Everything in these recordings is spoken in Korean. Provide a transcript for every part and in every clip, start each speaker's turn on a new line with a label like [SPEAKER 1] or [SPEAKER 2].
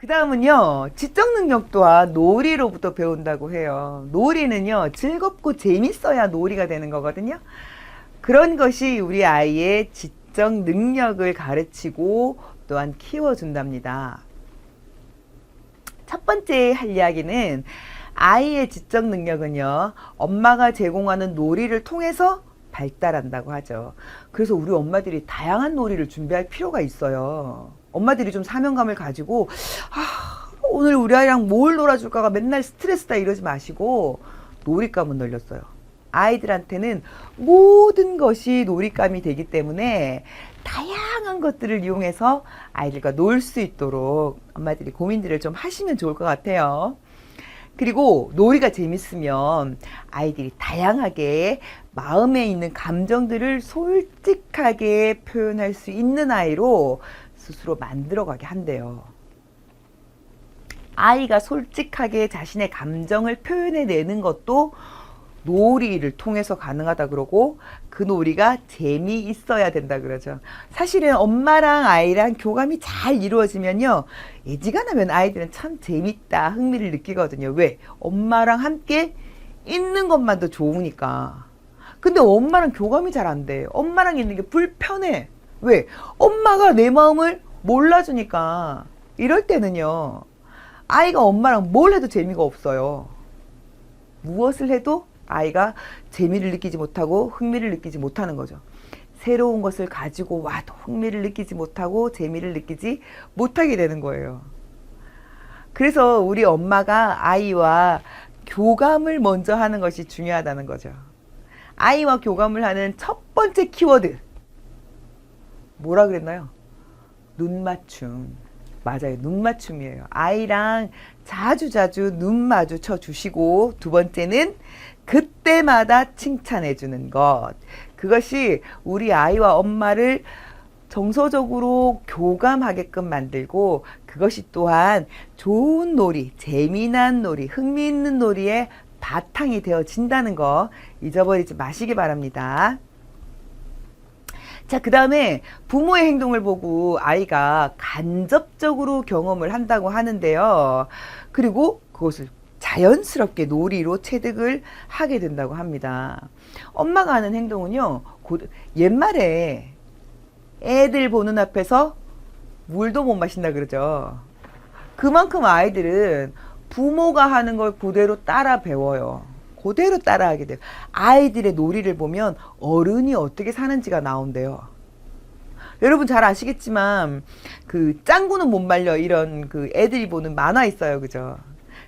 [SPEAKER 1] 그 다음은요, 지적 능력 또한 놀이로부터 배운다고 해요. 놀이는요, 즐겁고 재밌어야 놀이가 되는 거거든요. 그런 것이 우리 아이의 지적 능력을 가르치고 또한 키워준답니다. 첫 번째 할 이야기는 아이의 지적 능력은요, 엄마가 제공하는 놀이를 통해서 발달한다고 하죠. 그래서 우리 엄마들이 다양한 놀이를 준비할 필요가 있어요. 엄마들이 좀 사명감을 가지고 오늘 우리 아이랑 뭘 놀아줄까가 맨날 스트레스다 이러지 마시고 놀잇감은 늘렸어요. 아이들한테는 모든 것이 놀잇감이 되기 때문에 다양한 것들을 이용해서 아이들과 놀 수 있도록 엄마들이 고민들을 좀 하시면 좋을 것 같아요. 그리고 놀이가 재밌으면 아이들이 다양하게 마음에 있는 감정들을 솔직하게 표현할 수 있는 아이로 스스로 만들어가게 한대요. 아이가 솔직하게 자신의 감정을 표현해내는 것도 놀이를 통해서 가능하다 그러고 그 놀이가 재미있어야 된다 그러죠. 사실은 엄마랑 아이랑 교감이 잘 이루어지면요, 애지간하면 아이들은 참 재밌다, 흥미를 느끼거든요. 왜? 엄마랑 함께 있는 것만도 좋으니까. 근데 엄마랑 교감이 잘 안 돼. 엄마랑 있는 게 불편해. 왜? 엄마가 내 마음을 몰라주니까. 이럴 때는요, 아이가 엄마랑 뭘 해도 재미가 없어요. 무엇을 해도 아이가 재미를 느끼지 못하고 흥미를 느끼지 못하는 거죠. 새로운 것을 가지고 와도 흥미를 느끼지 못하고 재미를 느끼지 못하게 되는 거예요. 그래서 우리 엄마가 아이와 교감을 먼저 하는 것이 중요하다는 거죠. 아이와 교감을 하는 첫 번째 키워드 뭐라 그랬나요? 눈 맞춤. 맞아요. 눈 맞춤이에요. 아이랑 자주자주 눈 마주쳐 주시고, 두 번째는 그때마다 칭찬해 주는 것. 그것이 우리 아이와 엄마를 정서적으로 교감하게끔 만들고, 그것이 또한 좋은 놀이, 재미난 놀이, 흥미있는 놀이의 바탕이 되어진다는 거 잊어버리지 마시기 바랍니다. 자, 그 다음에 부모의 행동을 보고 아이가 간접적으로 경험을 한다고 하는데요. 그리고 그것을 자연스럽게 놀이로 체득을 하게 된다고 합니다. 엄마가 하는 행동은요, 옛말에 애들 보는 앞에서 물도 못 마신다 그러죠. 그만큼 아이들은 부모가 하는 걸 그대로 따라 배워요. 그대로 따라하게 돼요. 아이들의 놀이를 보면 어른이 어떻게 사는지가 나온대요. 여러분 잘 아시겠지만 그 짱구는 못 말려 이런 그 애들이 보는 만화 있어요. 그죠?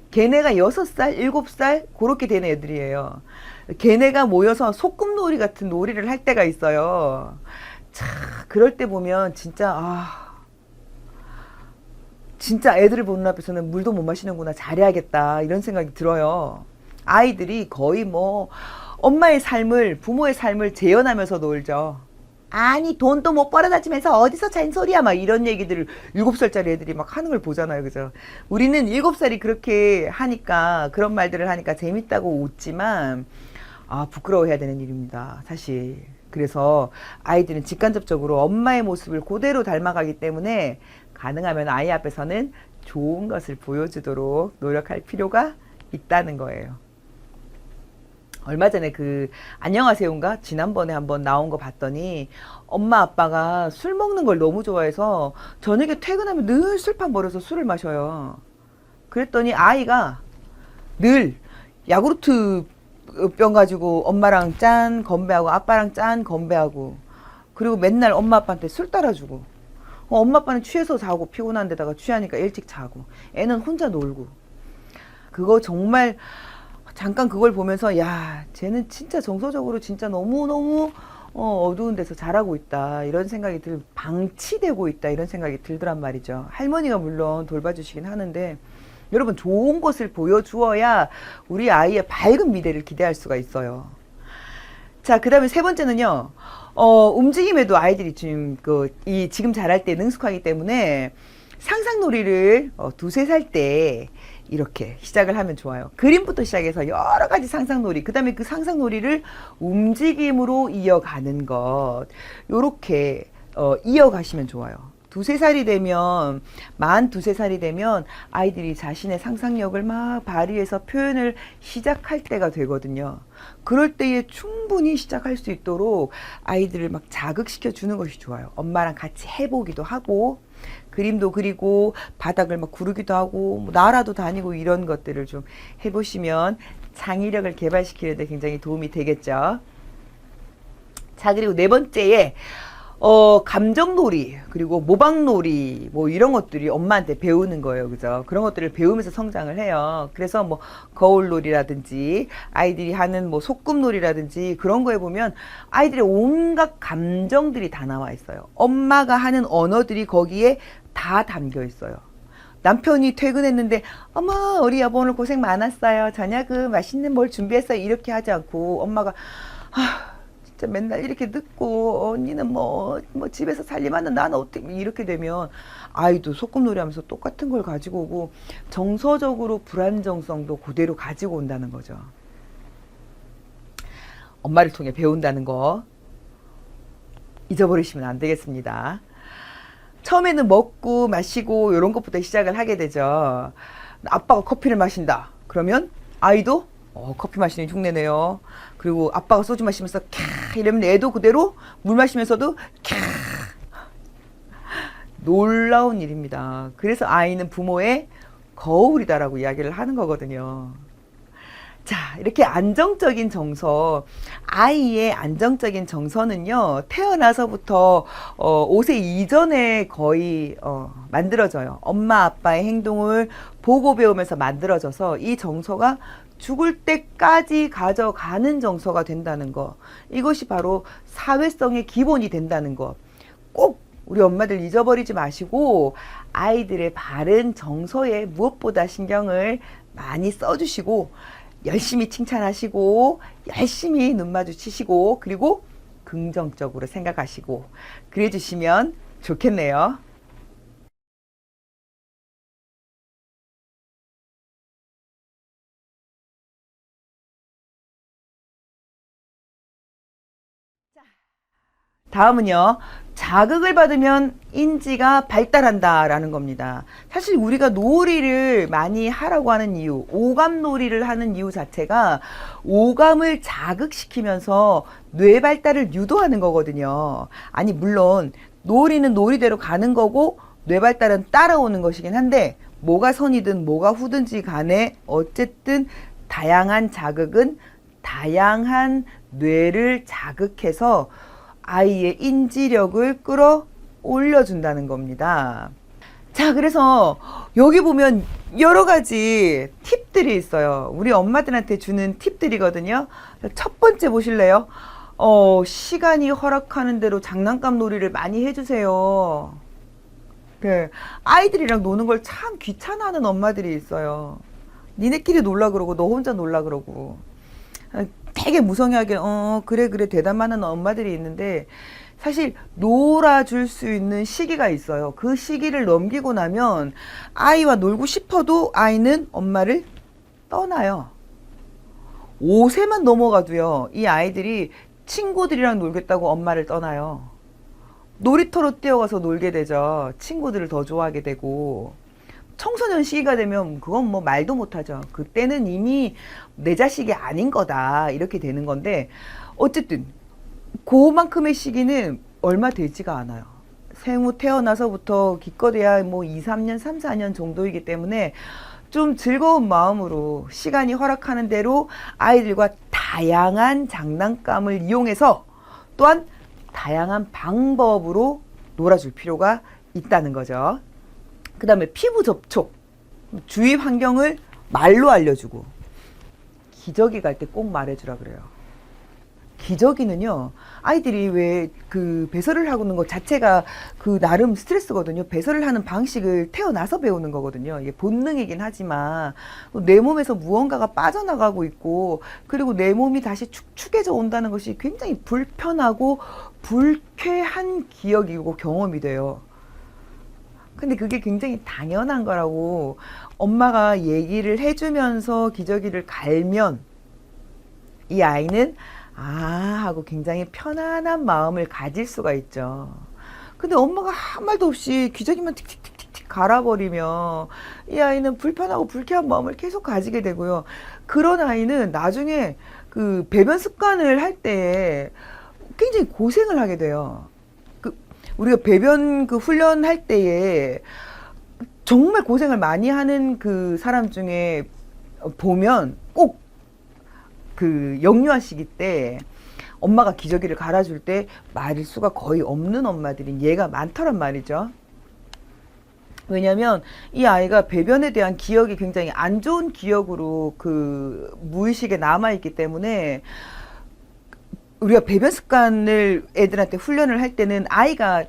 [SPEAKER 1] 걔네가 6살, 7살 그렇게 된 애들이에요. 걔네가 모여서 소꿉놀이 같은 놀이를 할 때가 있어요. 자, 그럴 때 보면 진짜 애들을 보는 앞에서는 물도 못 마시는구나, 잘해야겠다 이런 생각이 들어요. 아이들이 거의 뭐 엄마의 삶을, 부모의 삶을 재현하면서 놀죠. 아니 돈도 못 벌어다주면서 어디서 잔소리야 막 이런 얘기들을 7살짜리 애들이 막 하는 걸 보잖아요. 그죠? 우리는 7살이 그렇게 하니까, 그런 말들을 하니까 재밌다고 웃지만 부끄러워해야 되는 일입니다, 사실. 그래서 아이들은 직간접적으로 엄마의 모습을 그대로 닮아가기 때문에 가능하면 아이 앞에서는 좋은 것을 보여주도록 노력할 필요가 있다는 거예요. 얼마 전에 그 안녕하세요인가 지난번에 한번 나온 거 봤더니 엄마 아빠가 술 먹는 걸 너무 좋아해서 저녁에 퇴근하면 늘 술판 벌여서 술을 마셔요. 그랬더니 아이가 늘 야구르트 병 가지고 엄마랑 짠 건배하고 아빠랑 짠 건배하고, 그리고 맨날 엄마 아빠한테 술 따라주고, 엄마 아빠는 취해서 자고 피곤한 데다가 취하니까 일찍 자고, 애는 혼자 놀고. 그거 정말 잠깐 그걸 보면서 야, 쟤는 진짜 정서적으로 진짜 너무너무 어두운 데서 자라고 있다 이런 생각이 방치되고 있다 이런 생각이 들더란 말이죠. 할머니가 물론 돌봐주시긴 하는데 여러분, 좋은 것을 보여주어야 우리 아이의 밝은 미래를 기대할 수가 있어요. 자, 그 다음에 세 번째는요, 움직임에도 아이들이 지금 자랄 때 능숙하기 때문에 상상놀이를 2~3살 때 이렇게 시작을 하면 좋아요. 그림부터 시작해서 여러 가지 상상놀이, 그 다음에 그 상상놀이를 움직임으로 이어가는 것, 요렇게 이어가시면 좋아요. 두세 살이 되면, 만 두세 살이 되면 아이들이 자신의 상상력을 막 발휘해서 표현을 시작할 때가 되거든요. 그럴 때에 충분히 시작할 수 있도록 아이들을 막 자극시켜 주는 것이 좋아요. 엄마랑 같이 해보기도 하고, 그림도 그리고, 바닥을 막 구르기도 하고, 뭐 나라도 다니고 이런 것들을 좀 해보시면 창의력을 개발시키는 데 굉장히 도움이 되겠죠. 자, 그리고 네 번째에 감정놀이, 그리고 모방놀이, 뭐 이런 것들이 엄마한테 배우는 거예요. 그죠? 그런 것들을 배우면서 성장을 해요. 그래서 뭐 거울놀이라든지 아이들이 하는 뭐 소꿉놀이라든지 그런 거에 보면 아이들의 온갖 감정들이 다 나와 있어요. 엄마가 하는 언어들이 거기에 다 담겨 있어요. 남편이 퇴근했는데 어머 우리 여보 오늘 고생 많았어요. 저녁은 맛있는 뭘 준비했어요. 이렇게 하지 않고 엄마가 진짜 맨날 이렇게 듣고 언니는 뭐 집에서 살림하는 나는 어떻게 이렇게 되면 아이도 소꿉놀이 하면서 똑같은 걸 가지고 오고 정서적으로 불안정성도 그대로 가지고 온다는 거죠. 엄마를 통해 배운다는 거 잊어버리시면 안 되겠습니다. 처음에는 먹고 마시고 이런 것부터 시작을 하게 되죠. 아빠가 커피를 마신다. 그러면 아이도 커피 마시는 흉내내요. 그리고 아빠가 소주 마시면서 캬 이러면 애도 그대로 물 마시면서도 캬. 놀라운 일입니다. 그래서 아이는 부모의 거울이다라고 이야기를 하는 거거든요. 자, 이렇게 안정적인 정서, 아이의 안정적인 정서는요, 태어나서부터 5세 이전에 거의 만들어져요. 엄마 아빠의 행동을 보고 배우면서 만들어져서 이 정서가 죽을 때까지 가져가는 정서가 된다는 거. 이것이 바로 사회성의 기본이 된다는 거. 꼭 우리 엄마들 잊어버리지 마시고 아이들의 바른 정서에 무엇보다 신경을 많이 써주시고 열심히 칭찬하시고 열심히 눈 마주치시고 그리고 긍정적으로 생각하시고 그래 주시면 좋겠네요. 다음은요. 자극을 받으면 인지가 발달한다라는 겁니다. 사실 우리가 놀이를 많이 하라고 하는 이유, 오감놀이를 하는 이유 자체가 오감을 자극시키면서 뇌 발달을 유도하는 거거든요. 아니 물론 놀이는 놀이대로 가는 거고 뇌 발달은 따라오는 것이긴 한데 뭐가 선이든 뭐가 후든지 간에 어쨌든 다양한 자극은 다양한 뇌를 자극해서 아이의 인지력을 끌어올려준다는 겁니다. 자, 그래서 여기 보면 여러 가지 팁들이 있어요. 우리 엄마들한테 주는 팁들이거든요. 첫 번째 보실래요? 시간이 허락하는 대로 장난감 놀이를 많이 해주세요. 네, 아이들이랑 노는 걸 참 귀찮아하는 엄마들이 있어요. 니네끼리 놀라 그러고 너 혼자 놀라 그러고 되게 무성하게 그래 대담하는 엄마들이 있는데 사실 놀아줄 수 있는 시기가 있어요. 그 시기를 넘기고 나면 아이와 놀고 싶어도 아이는 엄마를 떠나요. 5세만 넘어가도요. 이 아이들이 친구들이랑 놀겠다고 엄마를 떠나요. 놀이터로 뛰어가서 놀게 되죠. 친구들을 더 좋아하게 되고 청소년 시기가 되면 그건 뭐 말도 못하죠. 그때는 이미 내 자식이 아닌 거다 이렇게 되는 건데 어쨌든 그만큼의 시기는 얼마 되지가 않아요. 생후 태어나서부터 기껏해야 뭐 2, 3년, 3, 4년 정도이기 때문에 좀 즐거운 마음으로 시간이 허락하는 대로 아이들과 다양한 장난감을 이용해서 또한 다양한 방법으로 놀아줄 필요가 있다는 거죠. 그 다음에 피부 접촉, 주위 환경을 말로 알려주고 기저귀 갈 때 꼭 말해주라 그래요. 기저귀는요, 아이들이 왜 그 배설을 하고 있는 것 자체가 그 나름 스트레스거든요. 배설을 하는 방식을 태어나서 배우는 거거든요. 이게 본능이긴 하지만 내 몸에서 무언가가 빠져나가고 있고 그리고 내 몸이 다시 축축해져 온다는 것이 굉장히 불편하고 불쾌한 기억이고 경험이 돼요. 근데 그게 굉장히 당연한 거라고 엄마가 얘기를 해주면서 기저귀를 갈면 이 아이는 하고 굉장히 편안한 마음을 가질 수가 있죠. 근데 엄마가 한 말도 없이 기저귀만 틱틱틱틱틱 갈아버리면 이 아이는 불편하고 불쾌한 마음을 계속 가지게 되고요. 그런 아이는 나중에 그 배변 습관을 할 때 굉장히 고생을 하게 돼요. 그 우리가 배변 그 훈련할 때에 정말 고생을 많이 하는 그 사람 중에 보면 꼭 그 영유아 시기 때 엄마가 기저귀를 갈아줄 때 마릴수가 거의 없는 엄마들인 예가 많더란 말이죠. 왜냐면 이 아이가 배변에 대한 기억이 굉장히 안 좋은 기억으로 그 무의식에 남아있기 때문에 우리가 배변 습관을 애들한테 훈련을 할 때는 아이가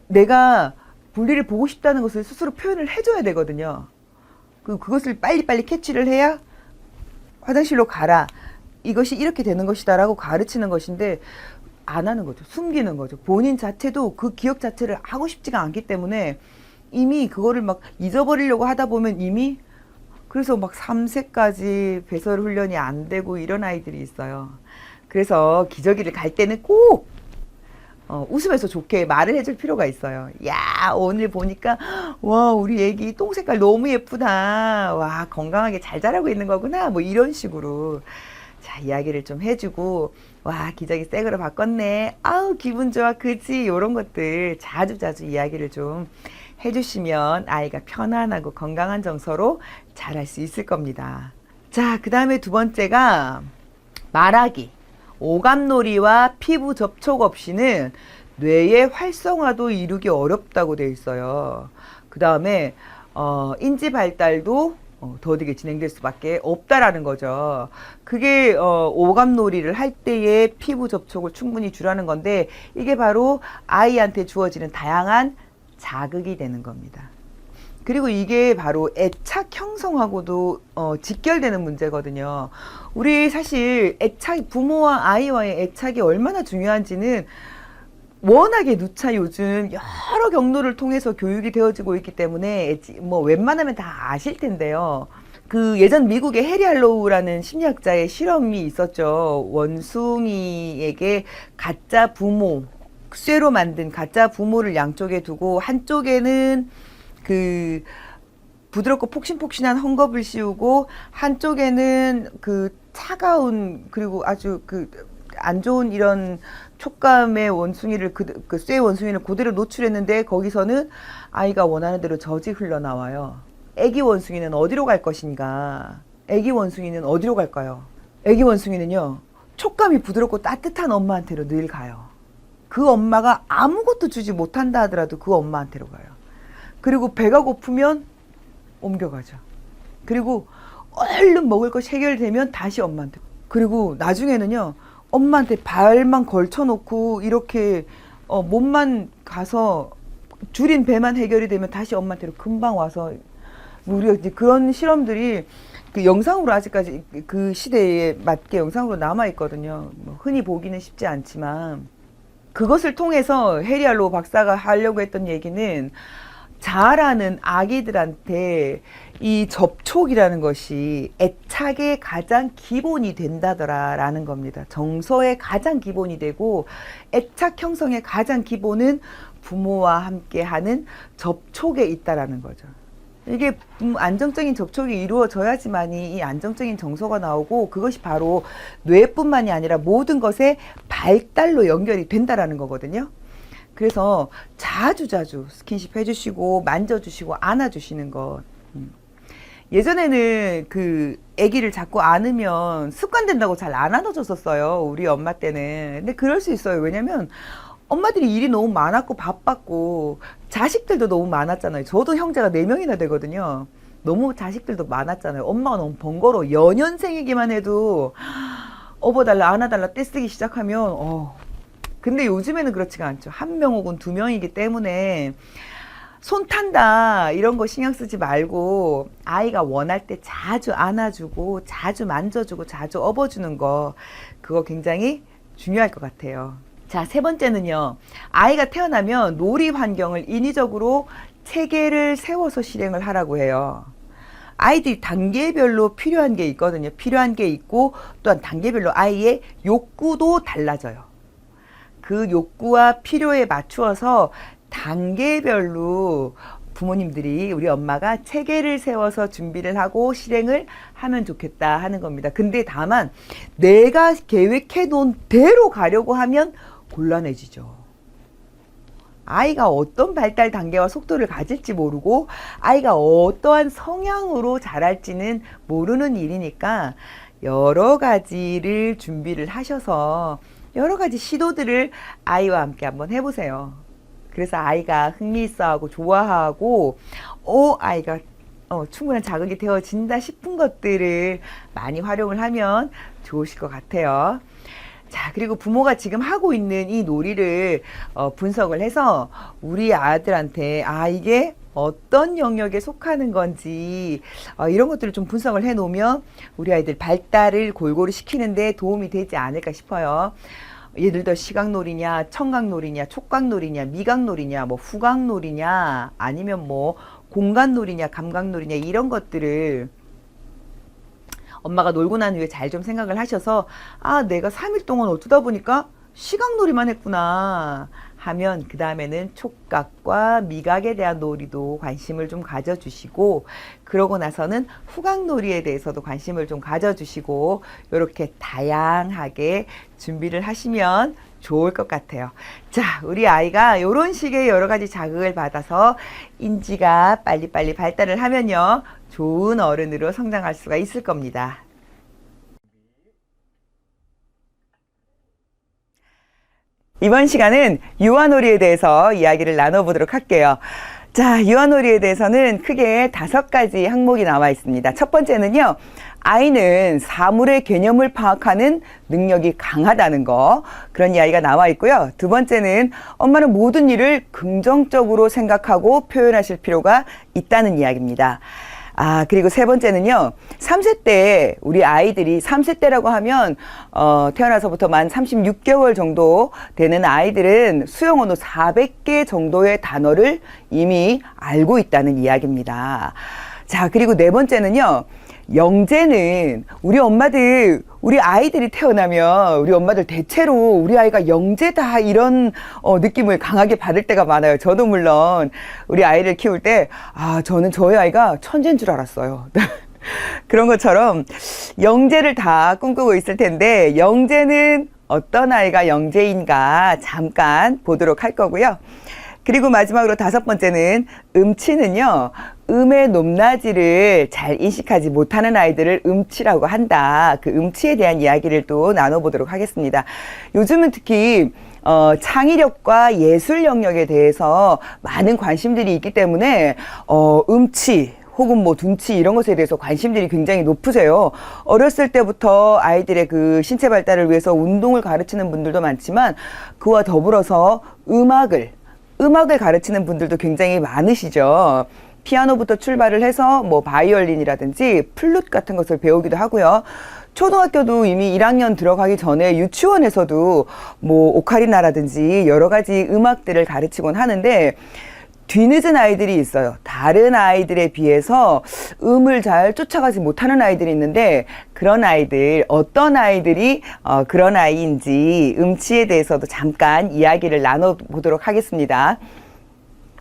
[SPEAKER 1] 내가 분리를 보고 싶다는 것을 스스로 표현을 해줘야 되거든요. 그것을 빨리빨리 캐치를 해야 화장실로 가라. 이것이 이렇게 되는 것이다 라고 가르치는 것인데 안 하는 거죠. 숨기는 거죠. 본인 자체도 그 기억 자체를 하고 싶지가 않기 때문에 이미 그거를 막 잊어버리려고 하다 보면 이미 그래서 막 3세까지 배설 훈련이 안 되고 이런 아이들이 있어요. 그래서 기저귀를 갈 때는 꼭 웃으면서 좋게 말을 해줄 필요가 있어요. 야, 오늘 보니까 와, 우리 애기 똥 색깔 너무 예쁘다. 와, 건강하게 잘 자라고 있는 거구나. 뭐 이런 식으로 자, 이야기를 좀 해주고 와, 기저귀 새 거로 바꿨네. 아우, 기분 좋아. 그지? 이런 것들 자주자주 이야기를 좀 해주시면 아이가 편안하고 건강한 정서로 자랄 수 있을 겁니다. 자, 그 다음에 두 번째가 말하기. 오감놀이와 피부 접촉 없이는 뇌의 활성화도 이루기 어렵다고 되어 있어요. 그 다음에 인지 발달도 더디게 진행될 수밖에 없다라는 거죠. 그게 오감놀이를 할 때의 피부 접촉을 충분히 주라는 건데 이게 바로 아이한테 주어지는 다양한 자극이 되는 겁니다. 그리고 이게 바로 애착 형성하고도 직결되는 문제거든요. 우리 사실 애착, 부모와 아이와의 애착이 얼마나 중요한지는 워낙에 누차 요즘 여러 경로를 통해서 교육이 되어지고 있기 때문에 뭐 웬만하면 다 아실 텐데요. 그 예전 미국의 해리 할로우라는 심리학자의 실험이 있었죠. 원숭이에게 가짜 부모, 쇠로 만든 가짜 부모를 양쪽에 두고 한쪽에는 그 부드럽고 폭신폭신한 헝겊을 씌우고 한쪽에는 그 차가운 그리고 아주 그 안 좋은 이런 촉감의 원숭이를 그 쇠 원숭이를 그대로 노출했는데 거기서는 아이가 원하는 대로 젖이 흘러나와요. 애기 원숭이는 어디로 갈 것인가? 애기 원숭이는 어디로 갈까요? 애기 원숭이는요, 촉감이 부드럽고 따뜻한 엄마한테로 늘 가요. 그 엄마가 아무것도 주지 못한다 하더라도 그 엄마한테로 가요. 그리고 배가 고프면 옮겨가죠. 그리고 얼른 먹을 것이 해결되면 다시 엄마한테. 그리고 나중에는요, 엄마한테 발만 걸쳐놓고 이렇게 몸만 가서 줄인 배만 해결이 되면 다시 엄마한테로 금방 와서 우리가 이제 그런 실험들이 그 영상으로 아직까지 그 시대에 맞게 영상으로 남아 있거든요. 뭐 흔히 보기는 쉽지 않지만 그것을 통해서 해리 할로우 박사가 하려고 했던 얘기는 자라는 아기들한테 이 접촉이라는 것이 애착의 가장 기본이 된다더라라는 겁니다. 정서의 가장 기본이 되고 애착 형성의 가장 기본은 부모와 함께 하는 접촉에 있다라는 거죠. 이게 안정적인 접촉이 이루어져야지만이 이 안정적인 정서가 나오고 그것이 바로 뇌뿐만이 아니라 모든 것의 발달로 연결이 된다라는 거거든요. 그래서 자주자주 스킨십 해주시고 만져주시고 안아주시는 것. 예전에는 그 아기를 자꾸 안으면 습관된다고 잘 안 안아줬었어요. 우리 엄마 때는. 근데 그럴 수 있어요. 왜냐면 엄마들이 일이 너무 많았고 바빴고 자식들도 너무 많았잖아요. 저도 형제가 4명이나 되거든요. 너무 자식들도 많았잖아요. 엄마가 너무 번거로워. 연년생이기만 해도 업어달라 안아달라 떼쓰기 시작하면 근데 요즘에는 그렇지가 않죠. 1명 혹은 2명이기 때문에 손 탄다 이런 거 신경 쓰지 말고 아이가 원할 때 자주 안아주고 자주 만져주고 자주 업어주는 거 그거 굉장히 중요할 것 같아요. 자, 세 번째는요. 아이가 태어나면 놀이 환경을 인위적으로 체계를 세워서 실행을 하라고 해요. 아이들이 단계별로 필요한 게 있거든요. 필요한 게 있고 또한 단계별로 아이의 욕구도 달라져요. 그 욕구와 필요에 맞추어서 단계별로 부모님들이 우리 엄마가 체계를 세워서 준비를 하고 실행을 하면 좋겠다 하는 겁니다. 근데 다만 내가 계획해 놓은 대로 가려고 하면 곤란해지죠. 아이가 어떤 발달 단계와 속도를 가질지 모르고 아이가 어떠한 성향으로 자랄지는 모르는 일이니까 여러 가지를 준비를 하셔서 여러 가지 시도들을 아이와 함께 한번 해보세요. 그래서 아이가 흥미있어하고 좋아하고 아이가 충분한 자극이 되어진다 싶은 것들을 많이 활용을 하면 좋으실 것 같아요. 자, 그리고 부모가 지금 하고 있는 이 놀이를 분석을 해서 우리 아들한테 이게 어떤 영역에 속하는 건지 이런 것들을 좀 분석을 해 놓으면 우리 아이들 발달을 골고루 시키는데 도움이 되지 않을까 싶어요. 예를 들어 시각놀이냐, 청각놀이냐, 촉각놀이냐, 미각놀이냐, 뭐 후각놀이냐, 아니면 뭐 공간놀이냐, 감각놀이냐 이런 것들을 엄마가 놀고 난 후에 잘 좀 생각을 하셔서 내가 3일 동안 어쩌다 보니까 시각놀이만 했구나 하면 그 다음에는 촉각과 미각에 대한 놀이도 관심을 좀 가져주시고 그러고 나서는 후각놀이에 대해서도 관심을 좀 가져주시고 이렇게 다양하게 준비를 하시면 좋을 것 같아요. 자, 우리 아이가 이런 식의 여러 가지 자극을 받아서 인지가 빨리빨리 발달을 하면요. 좋은 어른으로 성장할 수가 있을 겁니다. 이번 시간은 유아놀이에 대해서 이야기를 나눠보도록 할게요. 자, 유아놀이에 대해서는 크게 5가지 항목이 나와 있습니다. 첫 번째는요, 아이는 사물의 개념을 파악하는 능력이 강하다는 거, 그런 이야기가 나와 있고요. 두 번째는 엄마는 모든 일을 긍정적으로 생각하고 표현하실 필요가 있다는 이야기입니다. 그리고 세 번째는요, 3세 때, 우리 아이들이 3세 때라고 하면, 태어나서부터 만 36개월 정도 되는 아이들은 수용 언어 400개 정도의 단어를 이미 알고 있다는 이야기입니다. 자, 그리고 네 번째는요, 영재는 우리 엄마들, 우리 아이들이 태어나면 우리 엄마들 대체로 우리 아이가 영재다 이런 느낌을 강하게 받을 때가 많아요. 저도 물론 우리 아이를 키울 때 저는 저희 아이가 천재인 줄 알았어요. 그런 것처럼 영재를 다 꿈꾸고 있을 텐데 영재는 어떤 아이가 영재인가 잠깐 보도록 할 거고요. 그리고 마지막으로 5번째는 음치는요, 음의 높낮이를 잘 인식하지 못하는 아이들을 음치라고 한다. 그 음치에 대한 이야기를 또 나눠보도록 하겠습니다. 요즘은 특히 창의력과 예술 영역에 대해서 많은 관심들이 있기 때문에 음치 혹은 뭐 둔치 이런 것에 대해서 관심들이 굉장히 높으세요. 어렸을 때부터 아이들의 그 신체 발달을 위해서 운동을 가르치는 분들도 많지만 그와 더불어서 음악을 가르치는 분들도 굉장히 많으시죠. 피아노부터 출발을 해서 뭐 바이올린이라든지 플룻 같은 것을 배우기도 하고요. 초등학교도 이미 1학년 들어가기 전에 유치원에서도 뭐 오카리나라든지 여러 가지 음악들을 가르치곤 하는데 뒤늦은 아이들이 있어요. 다른 아이들에 비해서 음을 잘 쫓아가지 못하는 아이들이 있는데 그런 아이들, 어떤 아이들이 그런 아이인지 음치에 대해서도 잠깐 이야기를 나눠보도록 하겠습니다.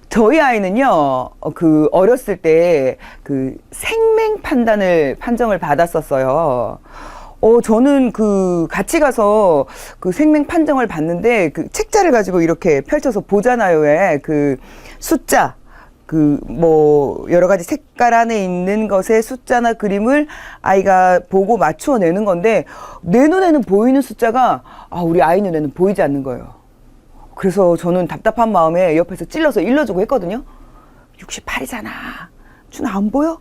[SPEAKER 1] 저희 아이는요, 어렸을 때 생맹 판정을 받았었어요. 저는 같이 가서 생맹 판정을 봤는데 책자를 가지고 이렇게 펼쳐서 보잖아요. 왜 숫자, 여러 가지 색깔 안에 있는 것의 숫자나 그림을 아이가 보고 맞추어 내는 건데, 내 눈에는 보이는 숫자가, 우리 아이 눈에는 보이지 않는 거예요. 그래서 저는 답답한 마음에 옆에서 찔러서 일러주고 했거든요. 68이잖아. 준아 안 보여?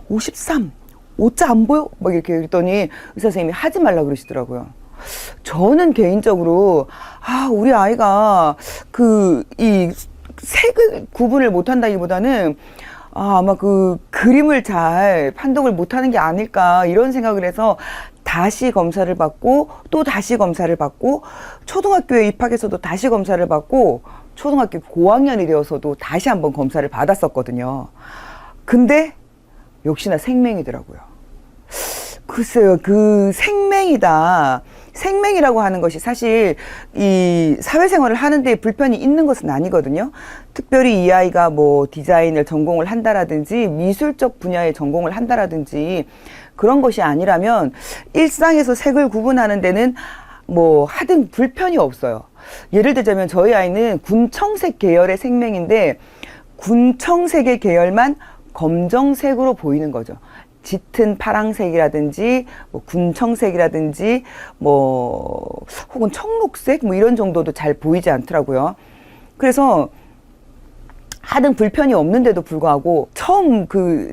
[SPEAKER 1] 53. 5자 안 보여? 막 이렇게 그랬더니 의사 선생님이 하지 말라고 그러시더라고요. 저는 개인적으로, 우리 아이가 이 색을 구분을 못한다기보다는 아마 그림을 잘 판독을 못하는 게 아닐까 이런 생각을 해서 다시 검사를 받고 또 다시 검사를 받고 초등학교에 입학해서도 다시 검사를 받고 초등학교 고학년이 되어서도 다시 한번 검사를 받았었거든요. 근데 역시나 생맹이더라고요. 글쎄요, 생맹이다. 생명이라고 하는 것이 사실 이 사회생활을 하는데 불편이 있는 것은 아니거든요. 특별히 이 아이가 뭐 디자인을 전공을 한다라든지 미술적 분야에 전공을 한다라든지 그런 것이 아니라면 일상에서 색을 구분하는 데는 뭐 하등 불편이 없어요. 예를 들자면 저희 아이는 군청색 계열의 생명인데 군청색의 계열만 검정색으로 보이는 거죠. 짙은 파랑색이라든지 뭐 군청색이라든지 뭐 혹은 청록색 뭐 이런 정도도 잘 보이지 않더라고요. 그래서 하등 불편이 없는데도 불구하고 처음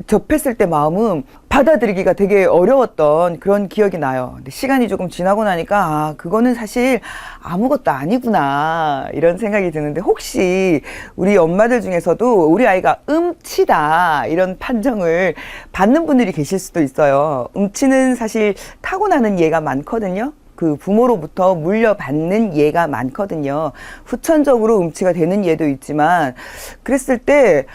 [SPEAKER 1] 접했을 때 마음은 받아들이기가 되게 어려웠던 그런 기억이 나요. 근데 시간이 조금 지나고 나니까 그거는 사실 아무것도 아니구나 이런 생각이 드는데, 혹시 우리 엄마들 중에서도 우리 아이가 음치다 이런 판정을 받는 분들이 계실 수도 있어요. 음치는 사실 타고나는 예가 많거든요. 그 부모로부터 물려받는 예가 많거든요. 후천적으로 음치가 되는 예도 있지만, 그랬을 때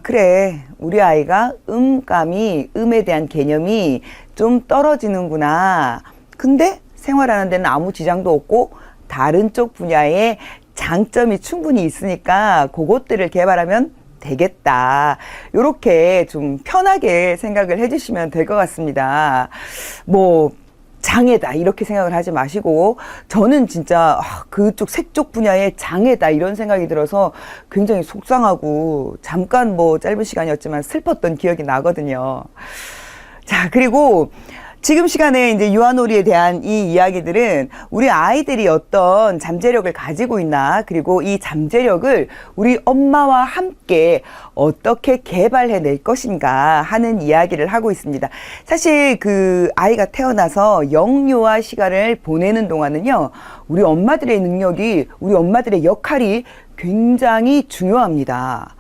[SPEAKER 1] 그래, 우리 아이가 음에 대한 개념이 좀 떨어지는구나. 근데 생활하는 데는 아무 지장도 없고 다른 쪽 분야에 장점이 충분히 있으니까 그것들을 개발하면 되겠다. 요렇게 좀 편하게 생각을 해주시면 될 것 같습니다. 뭐 장애다 이렇게 생각을 하지 마시고, 저는 진짜 그쪽 색쪽 분야의 장애다 이런 생각이 들어서 굉장히 속상하고 잠깐 뭐 짧은 시간이었지만 슬펐던 기억이 나거든요. 자, 그리고 지금 시간에 이제 유아놀이에 대한 이 이야기들은 우리 아이들이 어떤 잠재력을 가지고 있나, 그리고 이 잠재력을 우리 엄마와 함께 어떻게 개발해낼 것인가 하는 이야기를 하고 있습니다. 사실 그 아이가 태어나서 영유아 시간을 보내는 동안은요, 우리 엄마들의 능력이, 우리 엄마들의 역할이 굉장히 중요합니다.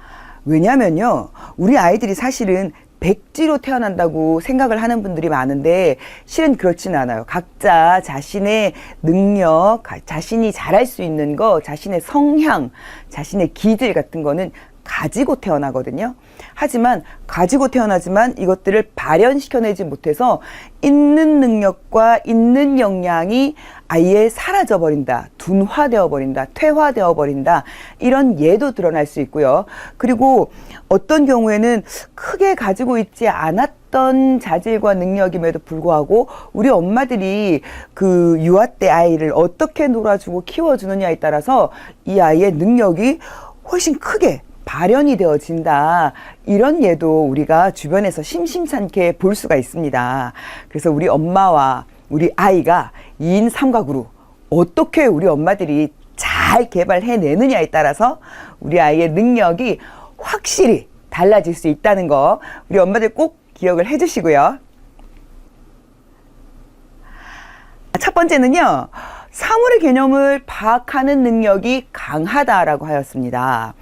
[SPEAKER 1] 왜냐면요, 우리 아이들이 사실은 백지로 태어난다고 생각을 하는 분들이 많은데 실은 그렇지는 않아요. 각자 자신의 능력, 자신이 잘할 수 있는 거, 자신의 성향, 자신의 기질 같은 거는 가지고 태어나거든요. 하지만 가지고 태어나지만 이것들을 발현시켜내지 못해서 있는 능력과 있는 역량이 아예 사라져 버린다, 둔화되어 버린다, 퇴화되어 버린다, 이런 예도 드러날 수 있고요. 그리고 어떤 경우에는 크게 가지고 있지 않았던 자질과 능력임에도 불구하고 우리 엄마들이 그 유아 때 아이를 어떻게 놀아주고 키워주느냐에 따라서 이 아이의 능력이 훨씬 크게 발현이 되어진다, 이런 예도 우리가 주변에서 심심찮게 볼 수가 있습니다. 그래서 우리 엄마와 우리 아이가 2인 3각으로 어떻게 우리 엄마들이 잘 개발해내느냐에 따라서 우리 아이의 능력이 확실히 달라질 수 있다는 거 우리 엄마들 꼭 기억을 해주시고요. 첫 번째는요, 사물의 개념을 파악하는 능력이 강하다라고 하였습니다.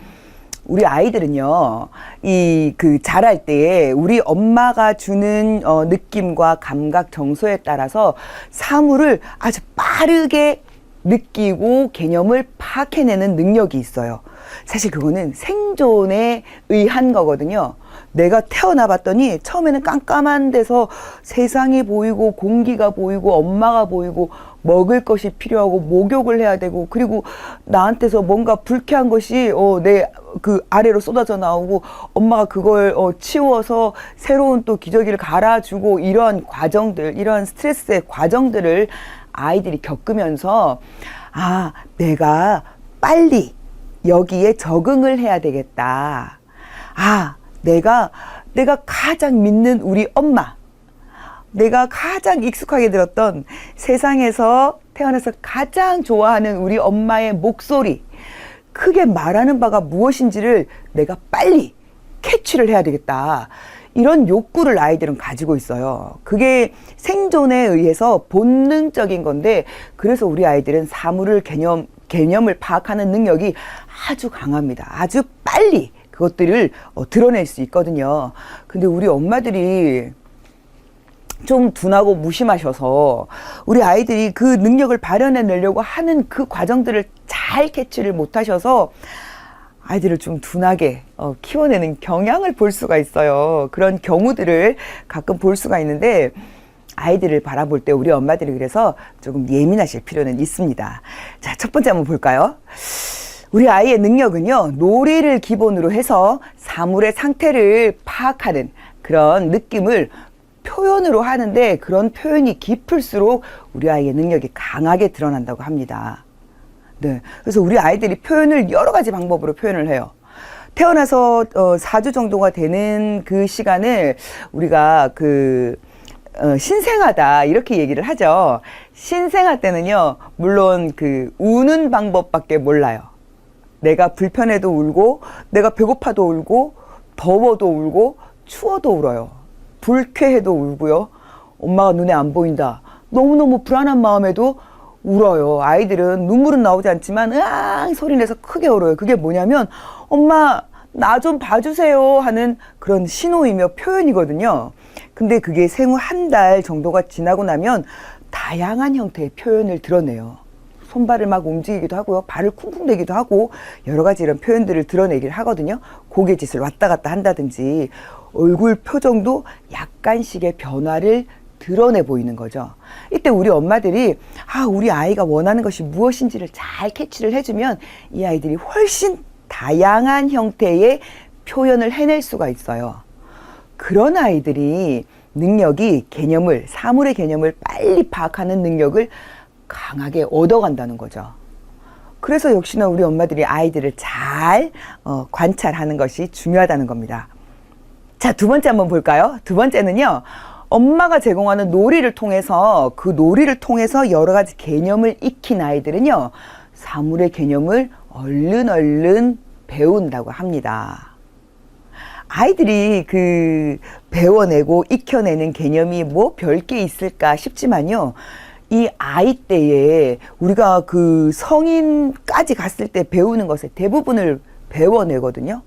[SPEAKER 1] 우리 아이들은요, 자랄 때에 우리 엄마가 주는 느낌과 감각 정서에 따라서 사물을 아주 빠르게 느끼고 개념을 파악해내는 능력이 있어요. 사실 그거는 생존에 의한 거거든요. 내가 태어나 봤더니 처음에는 깜깜한 데서 세상이 보이고 공기가 보이고 엄마가 보이고 먹을 것이 필요하고 목욕을 해야 되고, 그리고 나한테서 뭔가 불쾌한 것이 내 그 아래로 쏟아져 나오고 엄마가 그걸 치워서 새로운 또 기저귀를 갈아주고, 이런 과정들, 이런 스트레스의 과정들을 아이들이 겪으면서 내가 빨리 여기에 적응을 해야 되겠다. 내가 가장 믿는 우리 엄마, 내가 가장 익숙하게 들었던 세상에서 태어나서 가장 좋아하는 우리 엄마의 목소리, 크게 말하는 바가 무엇인지를 내가 빨리 캐치를 해야 되겠다. 이런 욕구를 아이들은 가지고 있어요. 그게 생존에 의해서 본능적인 건데, 그래서 우리 아이들은 사물을 개념을 파악하는 능력이 아주 강합니다. 아주 빨리 그것들을 드러낼 수 있거든요. 근데 우리 엄마들이 좀 둔하고 무심하셔서 우리 아이들이 그 능력을 발현해내려고 하는 그 과정들을 잘 캐치를 못하셔서 아이들을 좀 둔하게 키워내는 경향을 볼 수가 있어요. 그런 경우들을 가끔 볼 수가 있는데, 아이들을 바라볼 때 우리 엄마들이 그래서 조금 예민하실 필요는 있습니다. 자, 첫 번째 한번 볼까요? 우리 아이의 능력은요, 놀이를 기본으로 해서 사물의 상태를 파악하는 그런 느낌을 표현으로 하는데, 그런 표현이 깊을수록 우리 아이의 능력이 강하게 드러난다고 합니다. 네. 그래서 우리 아이들이 표현을 여러 가지 방법으로 표현을 해요. 태어나서 4주 정도가 되는 그 시간을 우리가 신생아다 이렇게 얘기를 하죠. 신생아 때는요, 물론 우는 방법밖에 몰라요. 내가 불편해도 울고, 내가 배고파도 울고, 더워도 울고, 추워도 울어요. 불쾌해도 울고요. 엄마가 눈에 안 보인다. 너무너무 불안한 마음에도 울어요. 아이들은 눈물은 나오지 않지만 으앙 소리 내서 크게 울어요. 그게 뭐냐면 엄마 나 좀 봐주세요 하는 그런 신호이며 표현이거든요. 근데 그게 생후 한 달 정도가 지나고 나면 다양한 형태의 표현을 드러내요. 손발을 막 움직이기도 하고요. 발을 쿵쿵대기도 하고 여러 가지 이런 표현들을 드러내기를 하거든요. 고개짓을 왔다 갔다 한다든지 얼굴 표정도 약간씩의 변화를 드러내 보이는 거죠. 이때 우리 엄마들이 우리 아이가 원하는 것이 무엇인지를 잘 캐치를 해주면 이 아이들이 훨씬 다양한 형태의 표현을 해낼 수가 있어요. 그런 아이들이 능력이 사물의 개념을 빨리 파악하는 능력을 강하게 얻어간다는 거죠. 그래서 역시나 우리 엄마들이 아이들을 잘 관찰하는 것이 중요하다는 겁니다. 자, 두 번째 한번 볼까요? 두 번째는요, 엄마가 제공하는 놀이를 통해서 여러 가지 개념을 익힌 아이들은요, 사물의 개념을 얼른 배운다고 합니다. 아이들이 배워내고 익혀내는 개념이 뭐 별게 있을까 싶지만요, 이 아이 때에 우리가 성인까지 갔을 때 배우는 것의 대부분을 배워내거든요.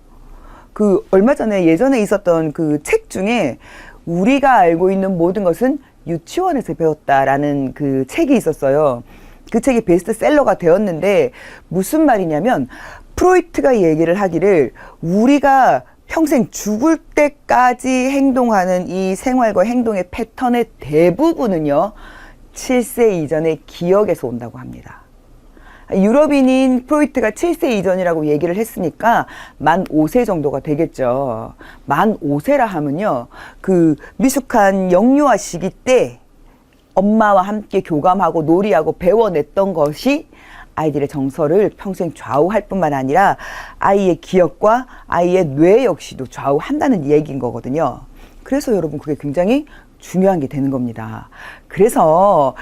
[SPEAKER 1] 얼마 전에 예전에 있었던 책 중에 우리가 알고 있는 모든 것은 유치원에서 배웠다라는 책이 있었어요. 그 책이 베스트셀러가 되었는데 무슨 말이냐면, 프로이트가 얘기를 하기를 우리가 평생 죽을 때까지 행동하는 이 생활과 행동의 패턴의 대부분은요, 7세 이전의 기억에서 온다고 합니다. 유럽인인 프로이트가 7세 이전이라고 얘기를 했으니까 만 5세 정도가 되겠죠. 만 5세라 하면요, 미숙한 영유아 시기 때 엄마와 함께 교감하고 놀이하고 배워냈던 것이 아이들의 정서를 평생 좌우할 뿐만 아니라 아이의 기억과 아이의 뇌 역시도 좌우한다는 얘기인 거거든요. 그래서 여러분, 그게 굉장히 중요한 게 되는 겁니다. 그래서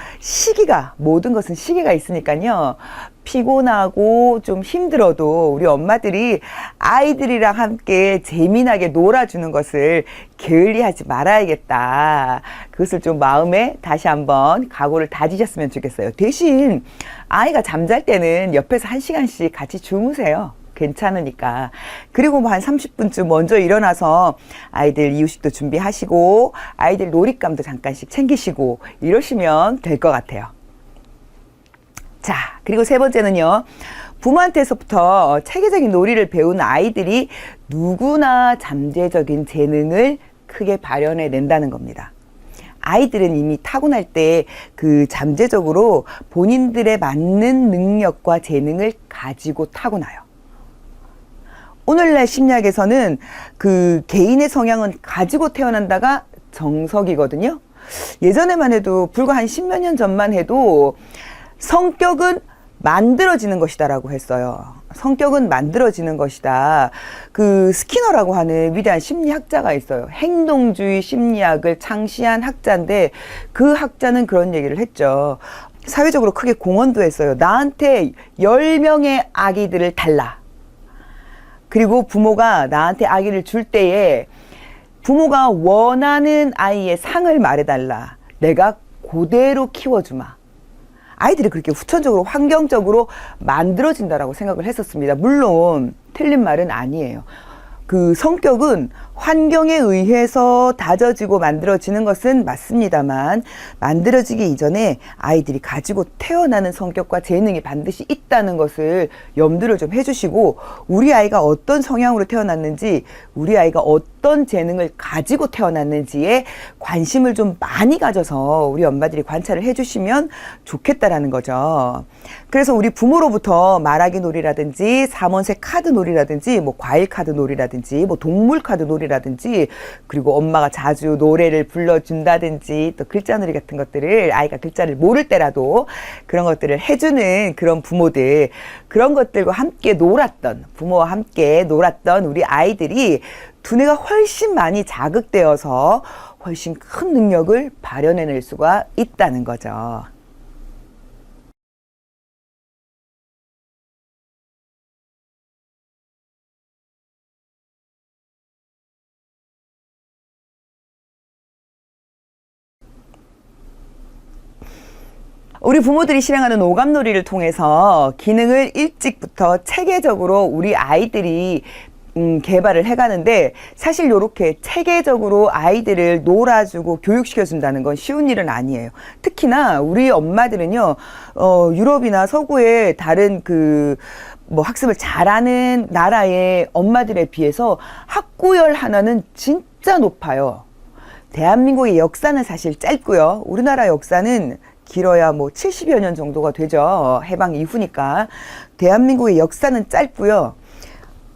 [SPEAKER 1] 모든 것은 시기가 있으니까요, 피곤하고 좀 힘들어도 우리 엄마들이 아이들이랑 함께 재미나게 놀아주는 것을 게을리하지 말아야겠다. 그것을 좀 마음에 다시 한번 각오를 다지셨으면 좋겠어요. 대신 아이가 잠잘 때는 옆에서 1시간씩 같이 주무세요. 괜찮으니까. 그리고 한 30분쯤 먼저 일어나서 아이들 이유식도 준비하시고 아이들 놀잇감도 잠깐씩 챙기시고 이러시면 될 것 같아요. 자, 그리고 세 번째는요, 부모한테서부터 체계적인 놀이를 배우는 아이들이 누구나 잠재적인 재능을 크게 발현해낸다는 겁니다. 아이들은 이미 타고날 때 잠재적으로 본인들에 맞는 능력과 재능을 가지고 타고나요. 오늘날 심리학에서는 개인의 성향은 가지고 태어난다가 정석이거든요. 예전에만 해도 불과 한 10몇 년 전만 해도 성격은 만들어지는 것이다라고 했어요. 성격은 만들어지는 것이다. 스키너라고 하는 위대한 심리학자가 있어요. 행동주의 심리학을 창시한 학자인데 그 학자는 그런 얘기를 했죠. 사회적으로 크게 공언도 했어요. 나한테 10명의 아기들을 달라. 그리고 부모가 나한테 아기를 줄 때에 부모가 원하는 아이의 상을 말해달라. 내가 그대로 키워주마. 아이들이 그렇게 후천적으로 환경적으로 만들어진다라고 생각을 했었습니다. 물론 틀린 말은 아니에요. 그 성격은 환경에 의해서 다져지고 만들어지는 것은 맞습니다만, 만들어지기 이전에 아이들이 가지고 태어나는 성격과 재능이 반드시 있다는 것을 염두를 좀 해주시고, 우리 아이가 어떤 성향으로 태어났는지, 우리 아이가 어떤 재능을 가지고 태어났는지에 관심을 좀 많이 가져서 우리 엄마들이 관찰을 해주시면 좋겠다라는 거죠. 그래서 우리 부모로부터 말하기 놀이라든지 삼원세 카드 놀이라든지 뭐 과일 카드 놀이라든지 뭐 동물 카드 놀이라든지, 그리고 엄마가 자주 노래를 불러준다든지 또 글자 놀이 같은 것들을, 아이가 글자를 모를 때라도 그런 것들을 해주는 그런 부모들, 그런 것들과 함께 놀았던, 부모와 함께 놀았던 우리 아이들이 두뇌가 훨씬 많이 자극되어서 훨씬 큰 능력을 발현해낼 수가 있다는 거죠. 우리 부모들이 실행하는 오감놀이를 통해서 기능을 일찍부터 체계적으로 우리 아이들이 개발을 해가는데, 사실 이렇게 체계적으로 아이들을 놀아주고 교육시켜준다는 건 쉬운 일은 아니에요. 특히나 우리 엄마들은요, 유럽이나 서구의 다른 뭐 학습을 잘하는 나라의 엄마들에 비해서 학구열 하나는 진짜 높아요. 대한민국의 역사는 사실 짧고요. 우리나라 역사는 길어야 뭐 70여 년 정도가 되죠. 해방 이후니까. 대한민국의 역사는 짧고요.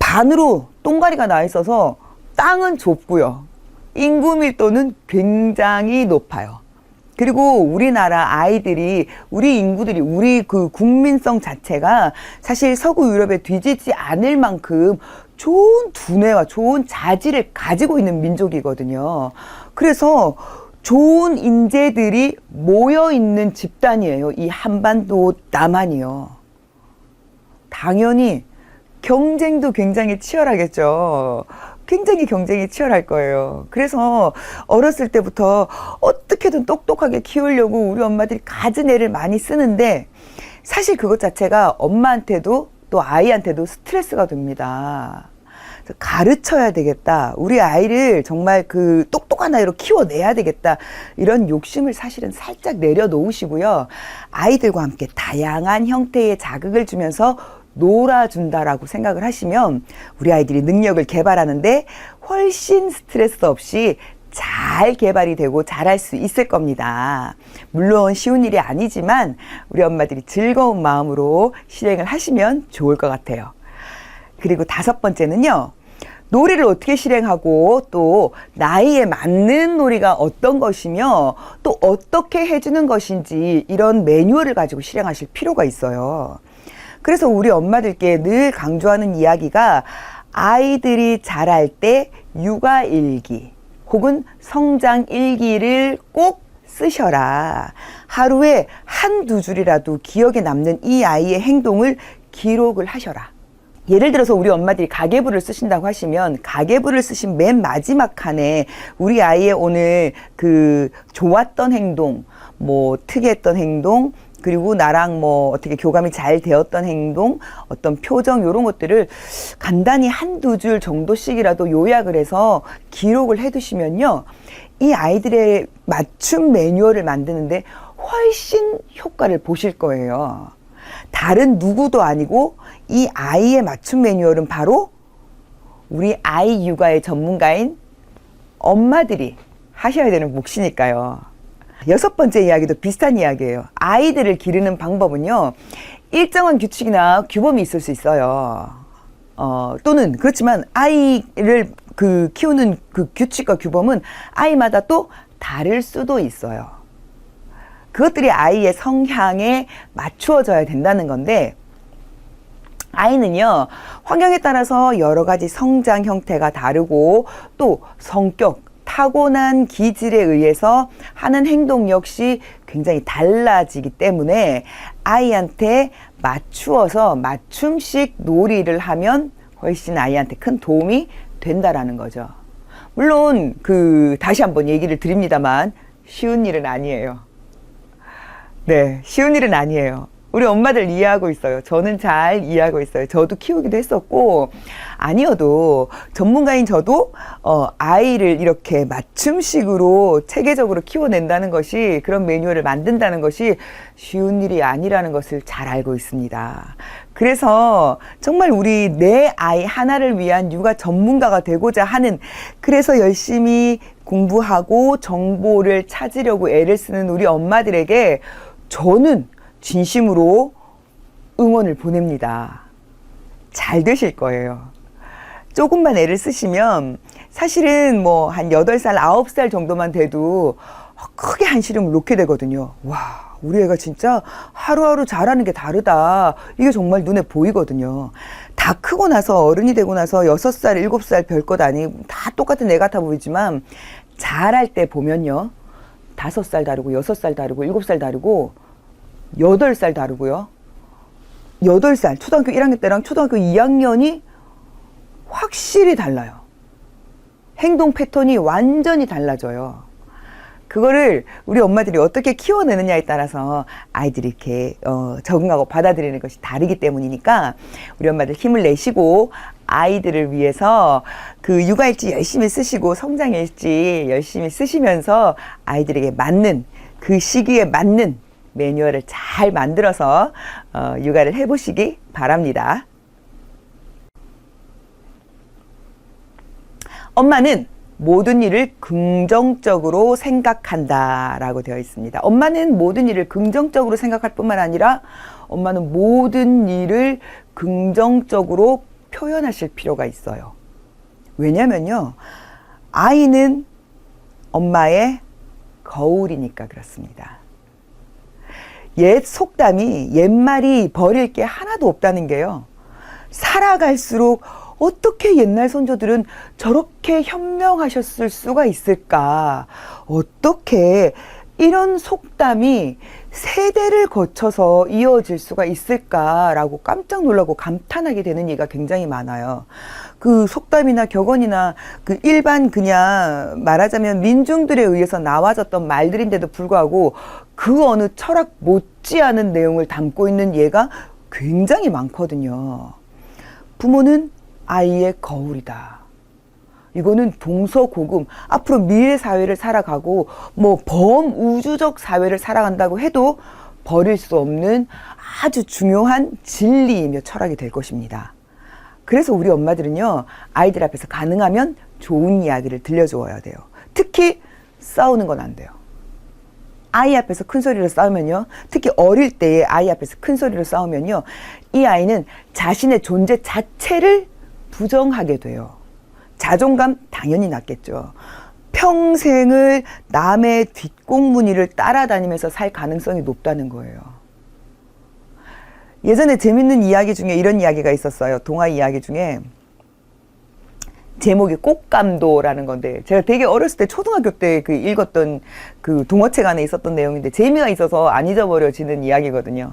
[SPEAKER 1] 반으로 똥가리가 나 있어서 땅은 좁고요. 인구 밀도는 굉장히 높아요. 그리고 우리나라 아이들이, 우리 인구들이, 우리 그 국민성 자체가 사실 서구 유럽에 뒤지지 않을 만큼 좋은 두뇌와 좋은 자질을 가지고 있는 민족이거든요. 그래서 좋은 인재들이 모여있는 집단이에요. 이 한반도 남한이요. 당연히 경쟁도 굉장히 치열하겠죠. 굉장히 경쟁이 치열할 거예요. 그래서 어렸을 때부터 어떻게든 똑똑하게 키우려고 우리 엄마들이 갖은 애를 많이 쓰는데, 사실 그것 자체가 엄마한테도 또 아이한테도 스트레스가 됩니다. 가르쳐야 되겠다. 우리 아이를 정말 그 똑똑한 아이로 키워내야 되겠다. 이런 욕심을 사실은 살짝 내려놓으시고요. 아이들과 함께 다양한 형태의 자극을 주면서 놀아준다라고 생각을 하시면 우리 아이들이 능력을 개발하는데 훨씬 스트레스 없이 잘 개발이 되고 잘할 수 있을 겁니다. 물론 쉬운 일이 아니지만 우리 엄마들이 즐거운 마음으로 실행을 하시면 좋을 것 같아요. 그리고 5번째는요. 놀이를 어떻게 실행하고 또 나이에 맞는 놀이가 어떤 것이며 또 어떻게 해주는 것인지, 이런 매뉴얼을 가지고 실행하실 필요가 있어요. 그래서 우리 엄마들께 늘 강조하는 이야기가, 아이들이 자랄 때 육아일기 혹은 성장일기를 꼭 쓰셔라. 하루에 1~2줄이라도 기억에 남는 이 아이의 행동을 기록을 하셔라. 예를 들어서 우리 엄마들이 가계부를 쓰신다고 하시면, 가계부를 쓰신 맨 마지막 칸에 우리 아이의 오늘 그 좋았던 행동, 뭐 특이했던 행동, 그리고 나랑 뭐 어떻게 교감이 잘 되었던 행동, 어떤 표정, 이런 것들을 간단히 1~2줄 정도씩이라도 요약을 해서 기록을 해두시면요, 이 아이들의 맞춤 매뉴얼을 만드는데 훨씬 효과를 보실 거예요. 다른 누구도 아니고 이 아이의 맞춤 매뉴얼은 바로 우리 아이 육아의 전문가인 엄마들이 하셔야 되는 몫이니까요. 6번째 이야기도 비슷한 이야기예요. 아이들을 기르는 방법은요, 일정한 규칙이나 규범이 있을 수 있어요. 또는 그렇지만 아이를 키우는 그 규칙과 규범은 아이마다 또 다를 수도 있어요. 그것들이 아이의 성향에 맞추어져야 된다는 건데, 아이는요, 환경에 따라서 여러 가지 성장 형태가 다르고 또 성격, 타고난 기질에 의해서 하는 행동 역시 굉장히 달라지기 때문에 아이한테 맞추어서 맞춤식 놀이를 하면 훨씬 아이한테 큰 도움이 된다라는 거죠. 물론 다시 한번 얘기를 드립니다만 쉬운 일은 아니에요. 네, 쉬운 일은 아니에요. 우리 엄마들 이해하고 있어요. 저는 잘 이해하고 있어요. 저도 키우기도 했었고, 아니어도 전문가인 저도 아이를 이렇게 맞춤식으로 체계적으로 키워낸다는 것이, 그런 매뉴얼을 만든다는 것이 쉬운 일이 아니라는 것을 잘 알고 있습니다. 그래서 정말 우리 내 아이 하나를 위한 육아 전문가가 되고자 하는, 그래서 열심히 공부하고 정보를 찾으려고 애를 쓰는 우리 엄마들에게 저는 진심으로 응원을 보냅니다. 잘 되실 거예요. 조금만 애를 쓰시면 사실은 뭐 한 8살, 9살 정도만 돼도 크게 한시름을 놓게 되거든요. 와, 우리 애가 진짜 하루하루 잘하는 게 다르다. 이게 정말 눈에 보이거든요. 다 크고 나서 어른이 되고 나서 6살, 7살 별것 아니고 다 똑같은 애 같아 보이지만 잘할 때 보면요. 5살 다르고 6살 다르고 7살 다르고 8살 다르고요. 8살, 초등학교 1학년 때랑 초등학교 2학년이 확실히 달라요. 행동 패턴이 완전히 달라져요. 그거를 우리 엄마들이 어떻게 키워내느냐에 따라서 아이들이 이렇게 적응하고 받아들이는 것이 다르기 때문이니까 우리 엄마들 힘을 내시고 아이들을 위해서 그 육아일지 열심히 쓰시고 성장일지 열심히 쓰시면서 아이들에게 맞는, 그 시기에 맞는 매뉴얼을 잘 만들어서 육아를 해보시기 바랍니다. 엄마는 모든 일을 긍정적으로 생각한다 라고 되어 있습니다. 엄마는 모든 일을 긍정적으로 생각할 뿐만 아니라 엄마는 모든 일을 긍정적으로 표현하실 필요가 있어요. 왜냐면요, 아이는 엄마의 거울이니까 그렇습니다. 옛 속담이 옛말이 버릴 게 하나도 없다는 게요, 살아갈수록 어떻게 옛날 선조들은 저렇게 현명하셨을 수가 있을까? 어떻게 이런 속담이 세대를 거쳐서 이어질 수가 있을까라고 깜짝 놀라고 감탄하게 되는 얘기가 굉장히 많아요. 그 속담이나 격언이나 그 일반 그냥 말하자면 민중들에 의해서 나와졌던 말들인데도 불구하고 그 어느 철학 못지않은 내용을 담고 있는 예가 굉장히 많거든요. 부모는 아이의 거울이다. 이거는 동서고금, 앞으로 미래 사회를 살아가고 뭐 범우주적 사회를 살아간다고 해도 버릴 수 없는 아주 중요한 진리이며 철학이 될 것입니다. 그래서 우리 엄마들은요, 아이들 앞에서 가능하면 좋은 이야기를 들려줘야 돼요. 특히 싸우는 건 안 돼요. 아이 앞에서 큰 소리로 싸우면요, 특히 어릴 때에 아이 앞에서 큰 소리로 싸우면요, 이 아이는 자신의 존재 자체를 부정하게 돼요. 자존감 당연히 낮겠죠. 평생을 남의 뒷공무니를 따라다니면서 살 가능성이 높다는 거예요. 예전에 재밌는 이야기 중에 이런 이야기가 있었어요. 동화 이야기 중에 제목이 꽃감도라는 건데, 제가 되게 어렸을 때 초등학교 때 그 읽었던 그 동화책 안에 있었던 내용인데 재미가 있어서 안 잊어버려지는 이야기거든요.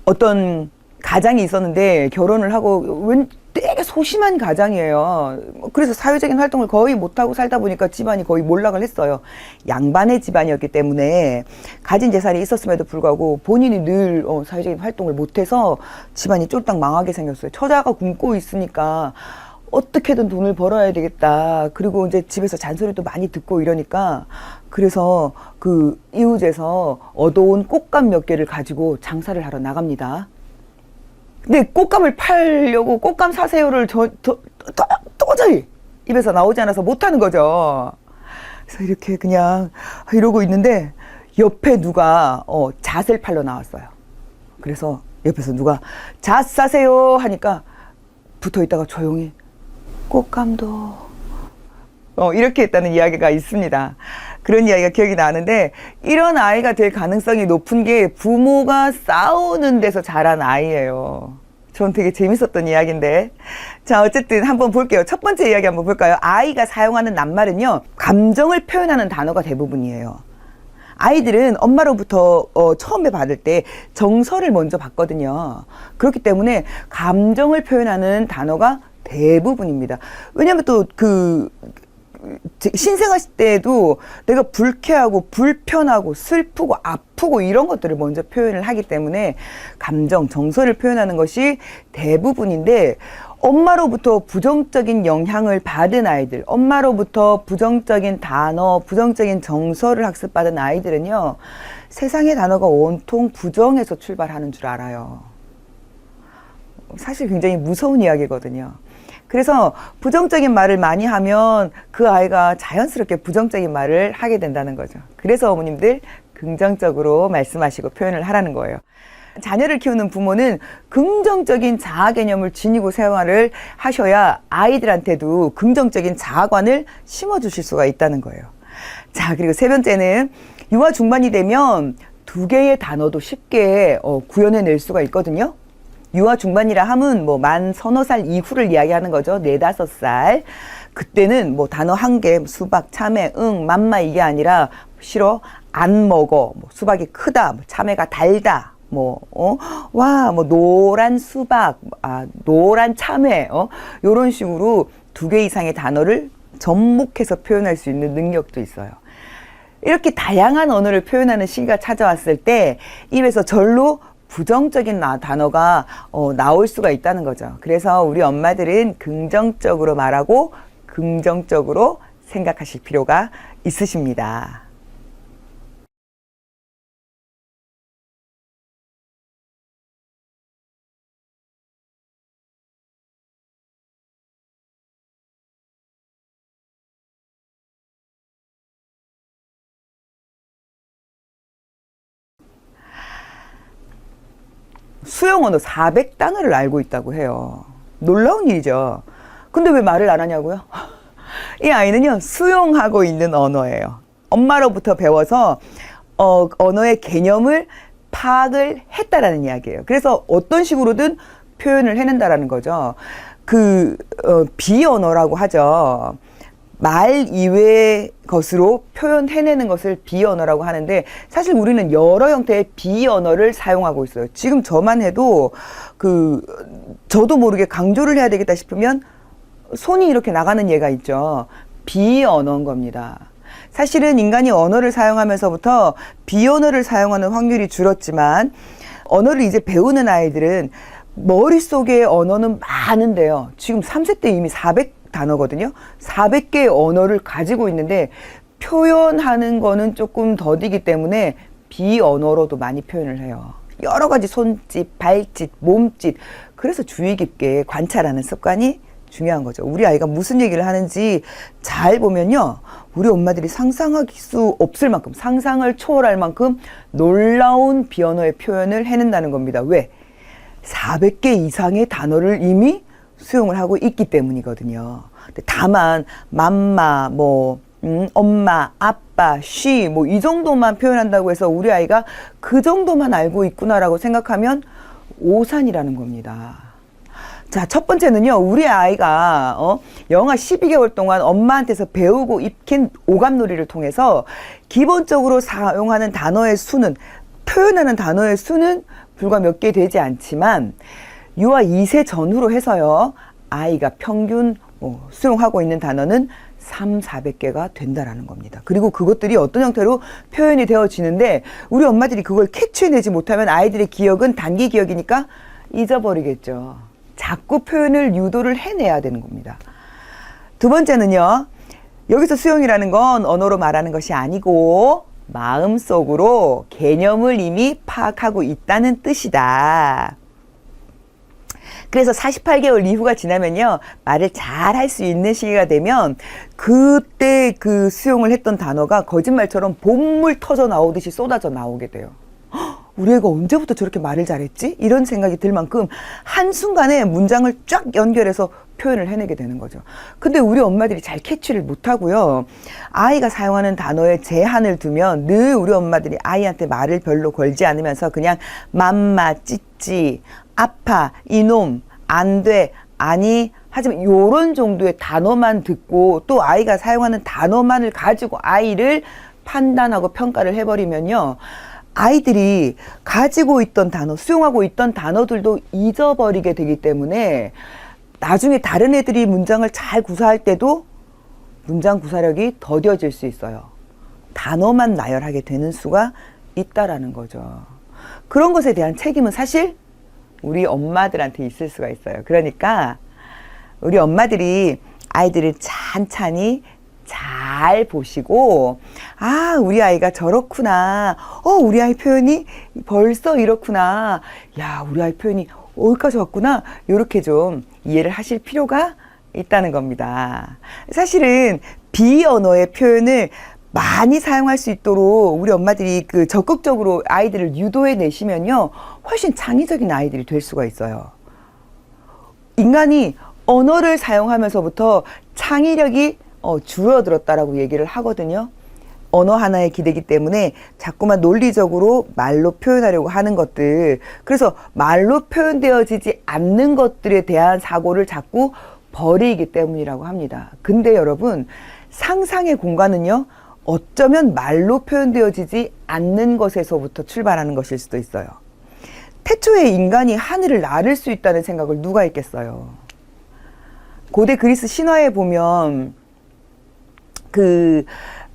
[SPEAKER 1] 어떤 가장이 있었는데 결혼을 하고 되게 소심한 가장이에요. 그래서 사회적인 활동을 거의 못하고 살다 보니까 집안이 거의 몰락을 했어요. 양반의 집안이었기 때문에 가진 재산이 있었음에도 불구하고 본인이 늘 사회적인 활동을 못해서 집안이 쫄딱 망하게 생겼어요. 처자가 굶고 있으니까 어떻게든 돈을 벌어야 되겠다. 그리고 이제 집에서 잔소리도 많이 듣고 이러니까, 그래서 그 이웃에서 얻어온 꽃감 몇 개를 가지고 장사를 하러 나갑니다. 근데 꽃감을 팔려고 꽃감 사세요를 도저히 입에서 나오지 않아서 못하는 거죠. 그래서 이렇게 그냥 이러고 있는데 옆에 누가 잣을 팔러 나왔어요. 그래서 옆에서 누가 잣 사세요 하니까 붙어 있다가 조용히 꽃감도 이렇게 했다는 이야기가 있습니다. 그런 이야기가 기억이 나는데, 이런 아이가 될 가능성이 높은 게 부모가 싸우는 데서 자란 아이예요. 전 되게 재밌었던 이야기인데. 자, 어쨌든 한번 볼게요. 첫 번째 이야기 한번 볼까요? 아이가 사용하는 낱말은요, 감정을 표현하는 단어가 대부분이에요. 아이들은 엄마로부터 처음에 받을 때 정서를 먼저 받거든요. 그렇기 때문에 감정을 표현하는 단어가 대부분입니다. 왜냐하면 또 신생아 때에도 내가 불쾌하고 불편하고 슬프고 아프고 이런 것들을 먼저 표현을 하기 때문에 감정, 정서를 표현하는 것이 대부분인데, 엄마로부터 부정적인 영향을 받은 아이들, 엄마로부터 부정적인 단어, 부정적인 정서를 학습받은 아이들은요, 세상의 단어가 온통 부정에서 출발하는 줄 알아요. 사실 굉장히 무서운 이야기거든요. 그래서 부정적인 말을 많이 하면 그 아이가 자연스럽게 부정적인 말을 하게 된다는 거죠. 그래서 어머님들 긍정적으로 말씀하시고 표현을 하라는 거예요. 자녀를 키우는 부모는 긍정적인 자아 개념을 지니고 생활을 하셔야 아이들한테도 긍정적인 자아관을 심어주실 수가 있다는 거예요. 자, 그리고 세 번째는 유아 중반이 되면 두 개의 단어도 쉽게 구현해낼 수가 있거든요. 유아 중반이라 함은 뭐 만 서너 살 이후를 이야기하는 거죠. 4, 5살. 그때는 뭐 단어 한 개, 수박, 참외, 응, 맘마 이게 아니라 싫어, 안 먹어, 뭐 수박이 크다, 뭐 참외가 달다, 와, 노란 수박, 노란 참외, 요런 식으로 2개 이상의 단어를 접목해서 표현할 수 있는 능력도 있어요. 이렇게 다양한 언어를 표현하는 시기가 찾아왔을 때 입에서 절로 부정적인 단어가 나올 수가 있다는 거죠. 그래서 우리 엄마들은 긍정적으로 말하고 긍정적으로 생각하실 필요가 있으십니다. 수용 언어 400단어를 알고 있다고 해요. 놀라운 일이죠. 근데 왜 말을 안 하냐고요? 이 아이는요, 수용하고 있는 언어예요. 엄마로부터 배워서 언어의 개념을 파악을 했다라는 이야기예요. 그래서 어떤 식으로든 표현을 해낸다라는 거죠. 비언어라고 하죠. 말 이외의 것으로 표현해내는 것을 비언어라고 하는데, 사실 우리는 여러 형태의 비언어를 사용하고 있어요. 지금 저만 해도 저도 모르게 강조를 해야 되겠다 싶으면 손이 이렇게 나가는 예가 있죠. 비언어인 겁니다. 사실은 인간이 언어를 사용하면서부터 비언어를 사용하는 확률이 줄었지만, 언어를 이제 배우는 아이들은 머릿속에 언어는 많은데요. 지금 3세 때 이미 400단어거든요. 400개의 언어를 가지고 있는데 표현하는 거는 조금 더디기 때문에 비언어로도 많이 표현을 해요. 여러 가지 손짓, 발짓, 몸짓. 그래서 주의 깊게 관찰하는 습관이 중요한 거죠. 우리 아이가 무슨 얘기를 하는지 잘 보면요, 우리 엄마들이 상상할 수 없을 만큼, 상상을 초월할 만큼 놀라운 비언어의 표현을 해낸다는 겁니다. 왜? 400개 이상의 단어를 이미 수용을 하고 있기 때문이거든요. 다만 맘마, 엄마, 아빠, 쉬, 이 정도만 표현한다고 해서 우리 아이가 그 정도만 알고 있구나라고 생각하면 오산이라는 겁니다. 자, 첫 번째는요, 우리 아이가 영하 12개월 동안 엄마한테서 배우고 익힌 오감놀이를 통해서 기본적으로 사용하는 단어의 수는, 표현하는 단어의 수는 불과 몇 개 되지 않지만 유아 2세 전후로 해서요, 아이가 평균 수용하고 있는 단어는 400개가 된다라는 겁니다. 그리고 그것들이 어떤 형태로 표현이 되어지는데, 우리 엄마들이 그걸 캐치해내지 못하면 아이들의 기억은 단기 기억이니까 잊어버리겠죠. 자꾸 표현을 유도를 해내야 되는 겁니다. 두 번째는요, 여기서 수용이라는 건 언어로 말하는 것이 아니고 마음속으로 개념을 이미 파악하고 있다는 뜻이다. 그래서 48개월 이후가 지나면요, 말을 잘 할 수 있는 시기가 되면 그때 그 수용을 했던 단어가 거짓말처럼 봇물 터져 나오듯이 쏟아져 나오게 돼요. 우리 애가 언제부터 저렇게 말을 잘했지? 이런 생각이 들 만큼 한순간에 문장을 쫙 연결해서 표현을 해내게 되는 거죠. 근데 우리 엄마들이 잘 캐치를 못하고요, 아이가 사용하는 단어에 제한을 두면 늘 우리 엄마들이 아이한테 말을 별로 걸지 않으면서 그냥 맘마, 찌찌, 아파, 이놈, 안 돼, 아니, 하지만 요런 정도의 단어만 듣고 또 아이가 사용하는 단어만을 가지고 아이를 판단하고 평가를 해버리면요, 아이들이 가지고 있던 단어, 수용하고 있던 단어들도 잊어버리게 되기 때문에 나중에 다른 애들이 문장을 잘 구사할 때도 문장 구사력이 더뎌질 수 있어요. 단어만 나열하게 되는 수가 있다라는 거죠. 그런 것에 대한 책임은 사실 우리 엄마들한테 있을 수가 있어요. 그러니까 우리 엄마들이 아이들을 찬찬히 잘 보시고, 아, 우리 아이가 저렇구나. 우리 아이 표현이 벌써 이렇구나. 야, 우리 아이 표현이 여기까지 왔구나. 이렇게 좀 이해를 하실 필요가 있다는 겁니다. 사실은 비언어의 표현을 많이 사용할 수 있도록 우리 엄마들이 그 적극적으로 아이들을 유도해 내시면요, 훨씬 창의적인 아이들이 될 수가 있어요. 인간이 언어를 사용하면서부터 창의력이 줄어들었다라고 얘기를 하거든요. 언어 하나에 기대기 때문에 자꾸만 논리적으로 말로 표현하려고 하는 것들, 그래서 말로 표현되어지지 않는 것들에 대한 사고를 자꾸 버리기 때문이라고 합니다. 근데 여러분, 상상의 공간은요, 어쩌면 말로 표현되어지지 않는 것에서부터 출발하는 것일 수도 있어요. 태초에 인간이 하늘을 나를 수 있다는 생각을 누가 했겠어요? 고대 그리스 신화에 보면 그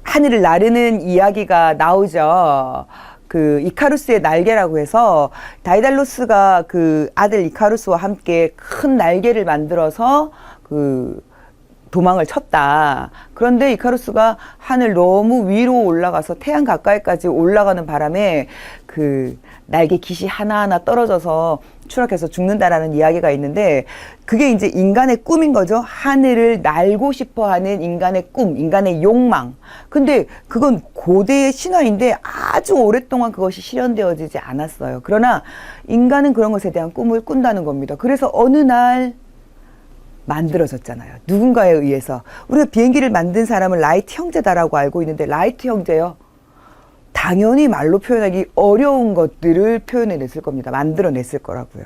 [SPEAKER 1] 하늘을 나르는 이야기가 나오죠. 그 이카루스의 날개라고 해서 다이달로스가 그 아들 이카루스와 함께 큰 날개를 만들어서 그 도망을 쳤다. 그런데 이카루스가 하늘 너무 위로 올라가서 태양 가까이까지 올라가는 바람에 그 날개 깃이 하나하나 떨어져서 추락해서 죽는다라는 이야기가 있는데, 그게 이제 인간의 꿈인 거죠. 하늘을 날고 싶어 하는 인간의 꿈, 인간의 욕망. 근데 그건 고대의 신화인데 아주 오랫동안 그것이 실현되어지지 않았어요. 그러나 인간은 그런 것에 대한 꿈을 꾼다는 겁니다. 그래서 어느 날 만들어졌잖아요. 누군가에 의해서. 우리가 비행기를 만든 사람은 라이트 형제다라고 알고 있는데, 라이트 형제요, 당연히 말로 표현하기 어려운 것들을 표현해냈을 겁니다. 만들어냈을 거라고요.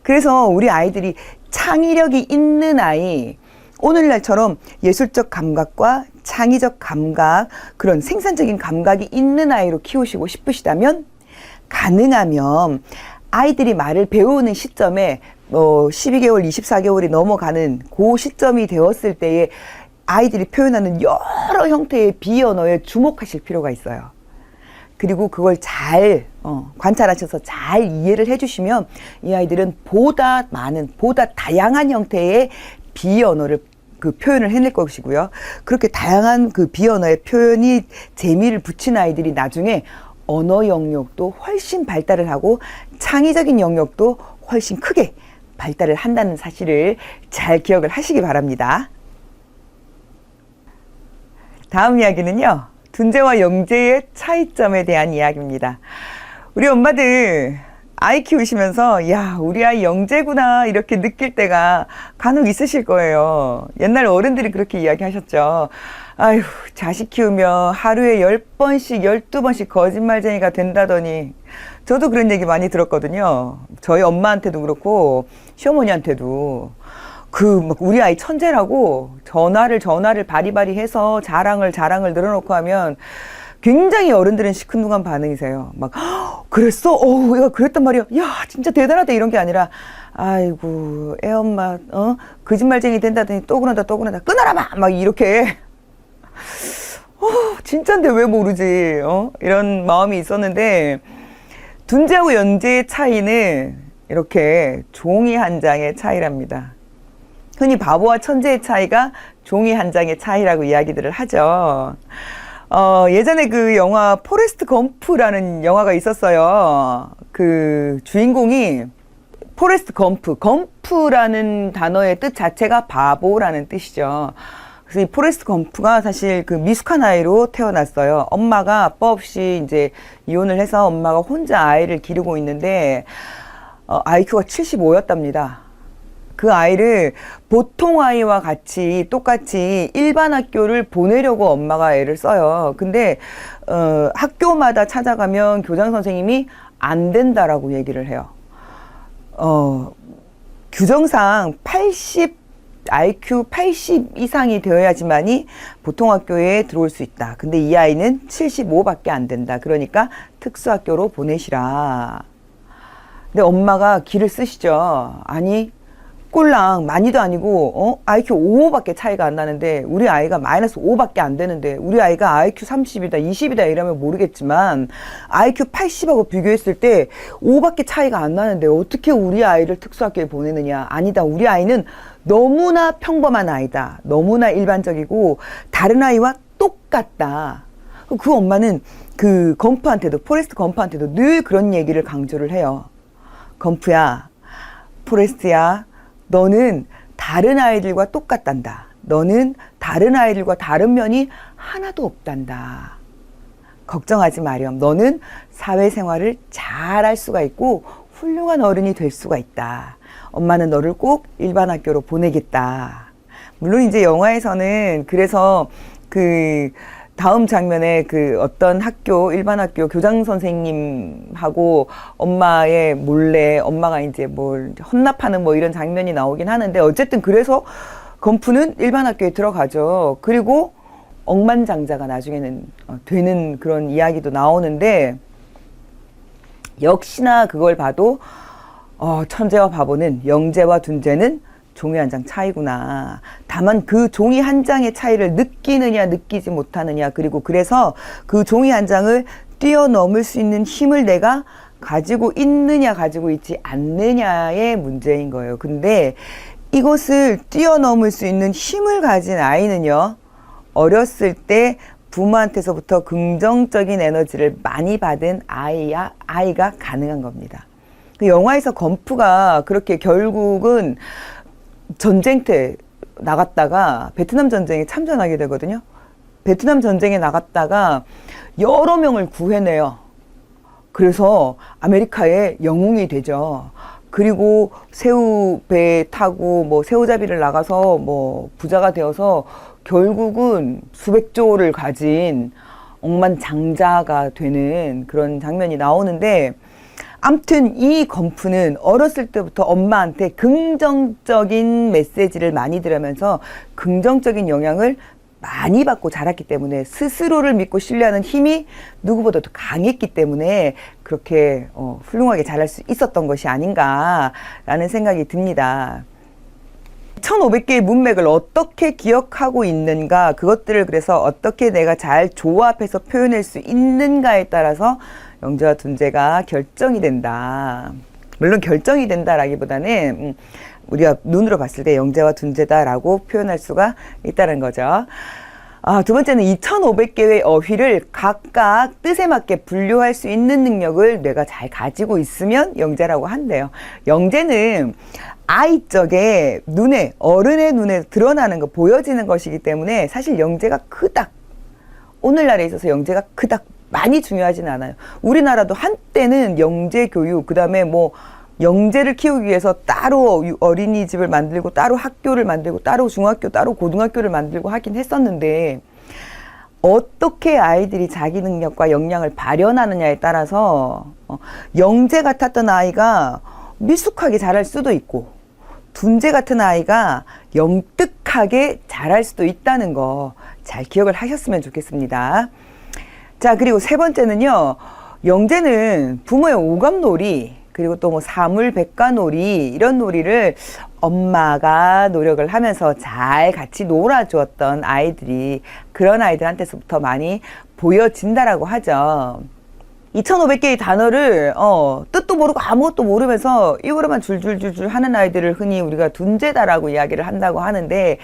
[SPEAKER 1] 그래서 우리 아이들이 창의력이 있는 아이, 오늘날처럼 예술적 감각과 창의적 감각, 그런 생산적인 감각이 있는 아이로 키우시고 싶으시다면, 가능하면 아이들이 말을 배우는 시점에 12개월, 24개월이 넘어가는 그 시점이 되었을 때에 아이들이 표현하는 여러 형태의 비언어에 주목하실 필요가 있어요. 그리고 그걸 잘 관찰하셔서 잘 이해를 해주시면 이 아이들은 보다 많은, 보다 다양한 형태의 비언어를 그 표현을 해낼 것이고요. 그렇게 다양한 그 비언어의 표현이 재미를 붙인 아이들이 나중에 언어 영역도 훨씬 발달을 하고 창의적인 영역도 훨씬 크게 발달을 한다는 사실을 잘 기억을 하시기 바랍니다. 다음 이야기는요, 둔재와 영재의 차이점에 대한 이야기입니다. 우리 엄마들 아이 키우시면서 야, 우리 아이 영재구나 이렇게 느낄 때가 간혹 있으실 거예요. 옛날 어른들이 그렇게 이야기하셨죠. 아휴, 자식 키우면 하루에 10번씩 12번씩 거짓말쟁이가 된다더니, 저도 그런 얘기 많이 들었거든요. 저희 엄마한테도 그렇고 시어머니한테도. 막 우리 아이 천재라고 전화를 바리바리 해서 자랑을 늘어놓고 하면 굉장히 어른들은 시큰둥한 반응이세요. 막 그랬어? 얘가 그랬단 말이야. 야, 진짜 대단하다, 이런 게 아니라, 아이고 애엄마 거짓말쟁이 된다더니 또 그런다 끊어라 막 이렇게. 진짠데 왜 모르지? 이런 마음이 있었는데, 둔재하고 영재의 차이는 이렇게 종이 한 장의 차이랍니다. 흔히 바보와 천재의 차이가 종이 한 장의 차이라고 이야기들을 하죠. 예전에 그 영화 포레스트 검프라는 영화가 있었어요. 그 주인공이 포레스트 검프라는 단어의 뜻 자체가 바보라는 뜻이죠. 그래서 이 포레스트 검프가 사실 그 미숙한 아이로 태어났어요. 엄마가 아빠 없이 이제 이혼을 해서 엄마가 혼자 아이를 기르고 있는데, IQ가 75였답니다. 그 아이를 보통 아이와 똑같이 일반 학교를 보내려고 엄마가 애를 써요. 근데 학교마다 찾아가면 교장 선생님이 안 된다라고 얘기를 해요. 규정상 IQ 80 이상이 되어야지만이 보통 학교에 들어올 수 있다. 근데 이 아이는 75밖에 안 된다. 그러니까 특수학교로 보내시라. 근데 엄마가 기를 쓰시죠. 아니, 꼴랑 많이도 아니고 IQ 5밖에 차이가 안 나는데 우리 아이가 마이너스 5밖에 안 되는데 우리 아이가 IQ 30이다 20이다 이러면 모르겠지만 IQ 80하고 비교했을 때 5밖에 차이가 안 나는데 어떻게 우리 아이를 특수학교에 보내느냐. 아니다. 우리 아이는 너무나 평범한 아이다. 너무나 일반적이고 다른 아이와 똑같다. 그 엄마는 그 건프한테도 포레스트 건프한테도 늘 그런 얘기를 강조를 해요. 건프야, 포레스트야, 너는 다른 아이들과 똑같단다. 너는 다른 아이들과 다른 면이 하나도 없단다. 걱정하지 마렴. 너는 사회생활을 잘할 수가 있고 훌륭한 어른이 될 수가 있다. 엄마는 너를 꼭 일반 학교로 보내겠다. 물론 이제 영화에서는 그래서 그 다음 장면에 그 어떤 학교, 일반 학교 교장 선생님하고 엄마의 몰래 엄마가 이제 뭘 헌납하는 뭐 이런 장면이 나오긴 하는데 어쨌든 그래서 건프는 일반 학교에 들어가죠. 그리고 억만장자가 나중에는 되는 그런 이야기도 나오는데 역시나 그걸 봐도 천재와 바보는 영재와 둔재는 종이 한 장 차이구나. 다만 그 종이 한 장의 차이를 느끼느냐 느끼지 못하느냐 그리고 그래서 그 종이 한 장을 뛰어넘을 수 있는 힘을 내가 가지고 있느냐 가지고 있지 않느냐의 문제인 거예요. 근데 이것을 뛰어넘을 수 있는 힘을 가진 아이는요. 어렸을 때 부모한테서부터 긍정적인 에너지를 많이 받은 아이가 가능한 겁니다. 그 영화에서 건프가 그렇게 결국은 전쟁 때 나갔다가 베트남 전쟁에 참전하게 되거든요. 베트남 전쟁에 나갔다가 여러 명을 구해내요. 그래서 아메리카의 영웅이 되죠. 그리고 새우배 타고 뭐 새우잡이를 나가서 뭐 부자가 되어서 결국은 수백조를 가진 억만장자가 되는 그런 장면이 나오는데 아무튼 이 건프는 어렸을 때부터 엄마한테 긍정적인 메시지를 많이 들으면서 긍정적인 영향을 많이 받고 자랐기 때문에 스스로를 믿고 신뢰하는 힘이 누구보다도 강했기 때문에 그렇게 훌륭하게 자랄 수 있었던 것이 아닌가라는 생각이 듭니다. 1500개의 문맥을 어떻게 기억하고 있는가, 그것들을 그래서 어떻게 내가 잘 조합해서 표현할 수 있는가에 따라서 영재와 둔재가 결정이 된다. 물론 결정이 된다라기보다는 우리가 눈으로 봤을 때 영재와 둔재다라고 표현할 수가 있다는 거죠. 두 번째는 2500개의 어휘를 각각 뜻에 맞게 분류할 수 있는 능력을 뇌가 잘 가지고 있으면 영재라고 한대요. 영재는 아이적에 눈에, 어른의 눈에 드러나는 거, 보여지는 것이기 때문에 사실 영재가 그닥, 오늘날에 있어서 영재가 그닥 많이 중요하진 않아요. 우리나라도 한때는 영재 교육, 그 다음에 뭐 영재를 키우기 위해서 따로 어린이집을 만들고 따로 학교를 만들고 따로 중학교, 따로 고등학교를 만들고 하긴 했었는데 어떻게 아이들이 자기 능력과 역량을 발현하느냐에 따라서 영재 같았던 아이가 미숙하게 자랄 수도 있고 둔재 같은 아이가 영특하게 자랄 수도 있다는 거 잘 기억을 하셨으면 좋겠습니다. 자, 그리고 세 번째는요. 영재는 부모의 오감놀이, 그리고 또 뭐 사물백과놀이, 이런 놀이를 엄마가 노력을 하면서 잘 같이 놀아주었던 아이들이 그런 아이들한테서부터 많이 보여진다라고 하죠. 2500개의 단어를 뜻도 모르고 아무것도 모르면서 이거로만 줄줄줄줄 하는 아이들을 흔히 우리가 둔재다라고 이야기를 한다고 하는데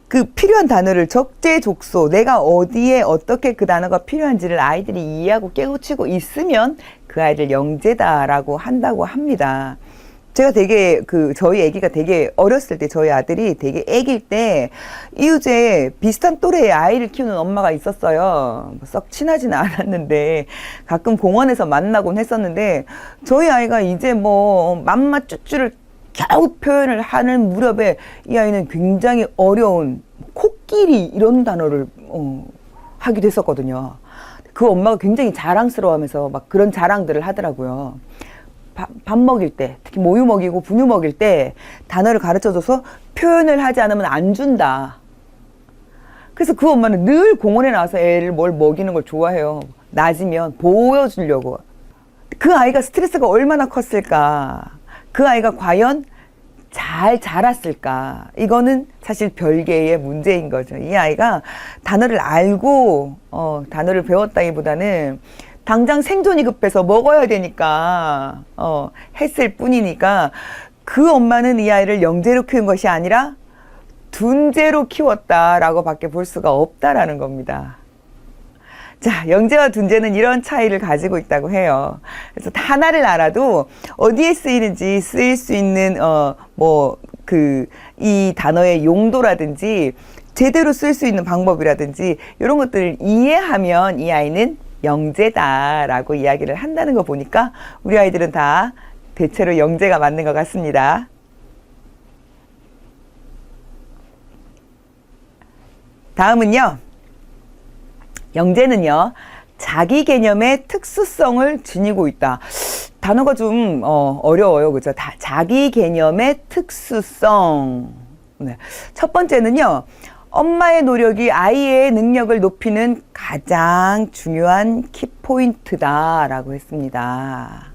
[SPEAKER 1] 그 필요한 단어를 적재적소, 내가 어디에 어떻게 그 단어가 필요한지를 아이들이 이해하고 깨우치고 있으면 그 아이를 영재다라고 한다고 합니다. 제가 되게 저희 아기가 되게 어렸을 때, 저희 아들이 되게 아기일 때 이웃에 비슷한 또래의 아이를 키우는 엄마가 있었어요. 썩 친하지는 않았는데 가끔 공원에서 만나곤 했었는데 저희 아이가 이제 뭐 맘마 쭈쭈를 겨우 표현을 하는 무렵에 이 아이는 굉장히 어려운 코끼리 이런 단어를 하기도 했었거든요. 그 엄마가 굉장히 자랑스러워하면서 막 그런 자랑들을 하더라고요. 밥 먹일 때, 특히 모유 먹이고 분유 먹일 때 단어를 가르쳐줘서 표현을 하지 않으면 안 준다. 그래서 그 엄마는 늘 공원에 나와서 애를 뭘 먹이는 걸 좋아해요. 낮이면 보여주려고. 그 아이가 스트레스가 얼마나 컸을까. 그 아이가 과연 잘 자랐을까? 이거는 사실 별개의 문제인 거죠. 이 아이가 단어를 알고 단어를 배웠다기보다는 당장 생존이 급해서 먹어야 되니까 했을 뿐이니까 그 엄마는 이 아이를 영재로 키운 것이 아니라 둔재로 키웠다라고 밖에 볼 수가 없다라는 겁니다. 자, 영재와 둔재는 이런 차이를 가지고 있다고 해요. 그래서 하나를 알아도 어디에 쓰이는지 쓰일 수 있는 이 단어의 용도라든지 제대로 쓸 수 있는 방법이라든지 이런 것들을 이해하면 이 아이는 영재다라고 이야기를 한다는 거 보니까 우리 아이들은 다 대체로 영재가 맞는 것 같습니다. 다음은요. 영재는요. 자기 개념의 특수성을 지니고 있다. 단어가 좀 어려워요. 그죠? 자기 개념의 특수성. 네. 첫 번째는요. 엄마의 노력이 아이의 능력을 높이는 가장 중요한 키포인트다라고 했습니다.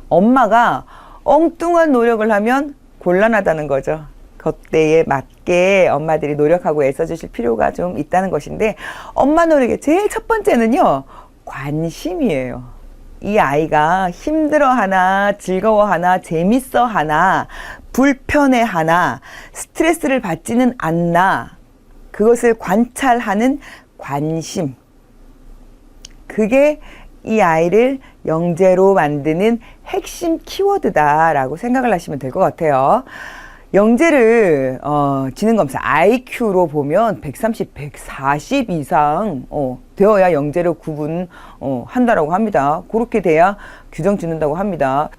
[SPEAKER 1] 엄마가 엉뚱한 노력을 하면 곤란하다는 거죠. 그때에 맞게 엄마들이 노력하고 애써주실 필요가 좀 있다는 것인데 엄마 노력의 제일 첫 번째는요. 관심이에요. 이 아이가 힘들어하나 즐거워하나 재밌어하나 불편해하나 스트레스를 받지는 않나 그것을 관찰하는 관심. 그게 이 아이를 영재로 만드는 핵심 키워드다라고 생각을 하시면 될 것 같아요. 영재를 지능검사 IQ로 보면 130, 140 이상 되어야 영재로 구분 한다라고 합니다. 그렇게 돼야 규정 짓는다고 합니다.